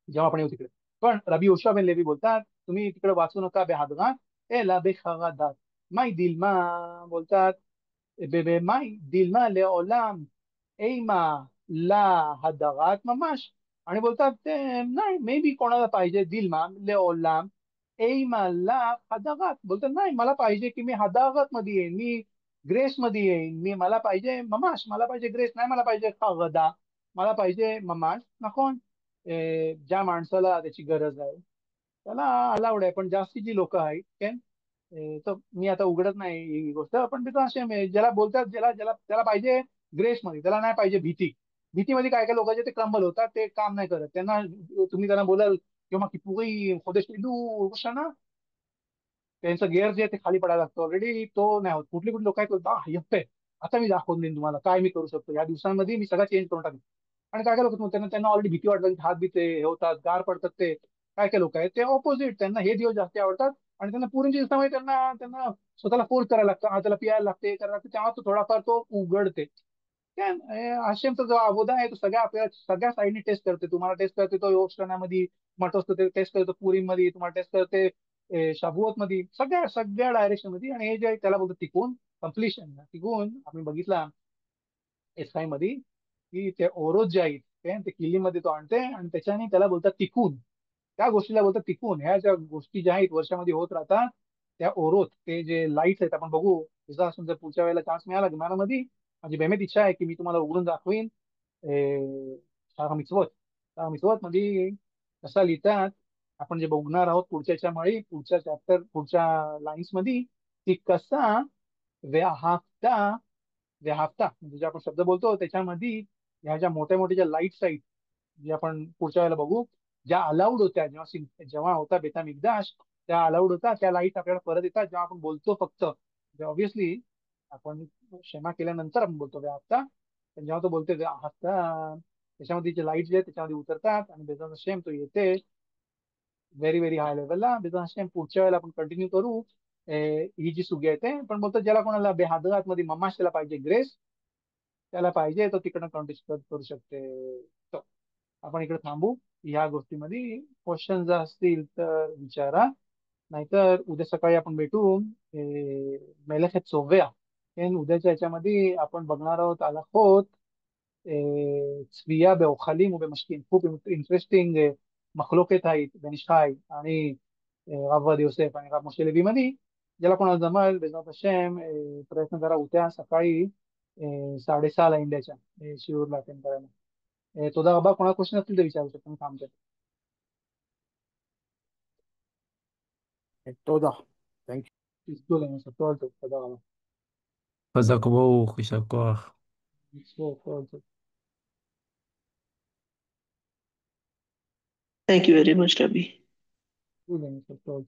जेव्हा आपण येऊ तिकडे. पण रबी उशा बेन लेवी बोलतात तुम्ही तिकडे वाचू नका बेहादगात एला बेखरादात. माय दिलमा बोलतात במאי דילמה לעולם אימה להדרת ממש. आणि बोलतात ते नाही मे बी कोणाला पाहिजे दिलमा לעולם एमा ला हदागत. बोलतात नाही मला पाहिजे की मी हदागत मध्ये येईन, मी ग्रेस मध्ये येईन, मी मला पाहिजे ममाश, मला पाहिजे ग्रेस नाही मला पाहिजे खगदा, मला पाहिजे ममाश. נכון. ज्या माणसाला त्याची गरज आहे त्याला अलाउड आहे. पण जास्ती जी लोक आहेत तर मी आता उघडत नाही ही गोष्ट, पण तिथं असे ज्याला बोलतात ज्याला ज्याला त्याला पाहिजे ग्रेस मध्ये, त्याला नाही पाहिजे भीती. भीतीमध्ये काय काय लोकांचे ते क्रंबल होतात, ते काम नाही करत. त्यांना तुम्ही त्यांना बोलाल किंवा की पुरी खोदेश लिडू ना, त्यांचं गिअर जे आहे ते खाली पडायला लागतं ऑलरेडी, तो नाही होत. कुठली कुठली लोक आहेत येते आता मी दाखवून देईन तुम्हाला काय मी करू शकतो या दिवसांमध्ये, मी सगळं चेंज करून टाकेन. आणि काय काय लोक त्यांना त्यांना ऑलरेडी भीती वाटतात, हात बीते हे होतात, गार पडतात. ते काय काय लोक आहेत ते ऑपोजिट, त्यांना हे दिवस जास्त आवडतात. आणि त्यांना पुरींच्या दिवसामध्ये त्यांना त्यांना स्वतःला फोर्स करायला लागतं, हा त्याला पियायला लागते करायला लागते, तेव्हा तो थोडाफार तो उघडते. काय आशेमचा जो अबोधा आहे तो सगळ्या आपल्या सगळ्या साईडनी टेस्ट करते. तुम्हाला टेस्ट करते तो योगस्थानामध्ये, मठ असतो ते टेस्ट करतो पुरीमध्ये, तुम्हाला टेस्ट करते शाबुवत मध्ये, सगळ्या सगळ्या डायरेक्शन मध्ये. आणि हे जे आहे त्याला बोलतो टिकून कम्प्लिशन. टिकून आपण बघितला एसआय मध्ये की ते ओरोज जे आहेत ते किल्लीमध्ये तो आणते, आणि त्याच्याने त्याला बोलतात टिकून. त्या गोष्टीला बोलतात टिकून. ह्या ज्या गोष्टी ज्या आहेत वर्षामध्ये होत राहतात त्या ओरोत ते जे लाईट्स आहेत आपण बघू. जसं असून जर पुढच्या वेळेला चान्स मिळाला ज्ञानामध्ये, माझी बेमेत इच्छा आहे की मी तुम्हाला उघडून दाखवीन शाळा मिचवत. शाळा मिचवत मध्ये कसा लिहितात आपण जे बघणार आहोत पुढच्या याच्यामुळे, पुढच्या चॅप्टर पुढच्या लाईन्स मध्ये, की कसा व्याहाफ्ता व्याहाफ्ता म्हणजे जे आपण शब्द बोलतो त्याच्यामध्ये ह्या ज्या मोठ्या मोठ्या ज्या लाईट्स आहेत जे आपण पुढच्या वेळेला बघू, ज्या अलाउड होत्या जेव्हा जेव्हा होता बेता मिकदाश, त्या अलाउड होता त्या लाईट आपल्याला परत येतात जेव्हा आपण बोलतो फक्त. ऑब्विसली आपण क्षमा केल्यानंतर आपण बोलतो व्याहत्ता, पण जेव्हा तो बोलतो व्याहत्ता त्याच्यामध्ये जे लाईट जे आहेत त्याच्यामध्ये उतरतात, आणि बेचा शेम तो येते व्हेरी व्हेरी हाय लेवलला. बेचा शेम पुढच्या वेळेला आपण कंटिन्यू करू. ही जी सुगी आहे ते पण बोलतो ज्याला कोणाला बेहादरात मध्ये मम्माश त्याला पाहिजे ग्रेस, त्याला पाहिजे तो तिकडनं कॉन्टेस्ट करू शकते. तो आपण इकडे थांबू. ह्या गोष्टीमध्ये क्वेश्चन जर असतील तर विचारा. नाहीतर उद्या सकाळी आपण भेटू मेलेखत चोव्या. כן, उद्याच्या याच्यामध्ये आपण बघणार आहोत הלכות צבייה באוכלים ובמשקים. खूप इंटरेस्टिंग מחלוקת आहेत בין איש חי आणि रब वादी योसेफ आणि रब मशे लוי मनी. ज्याला कोणाला जमल בעזרת השם प्रयत्न करा उद्या सकाळी 6:30 इंडियाच्या शिरूरला अटेंड करायला. तोदा रबा कोणाला क्वेश्चन असतील तर विचारू शकतो मी थांबतो. תודה. Thank you. תסתכלו לנו, כל טוב, תודה רבה. חזק וברוך, יישר כוח. תסתכלו, כל טוב. Thank you very much, Rabbi. תסתכלו לנו, כל טוב.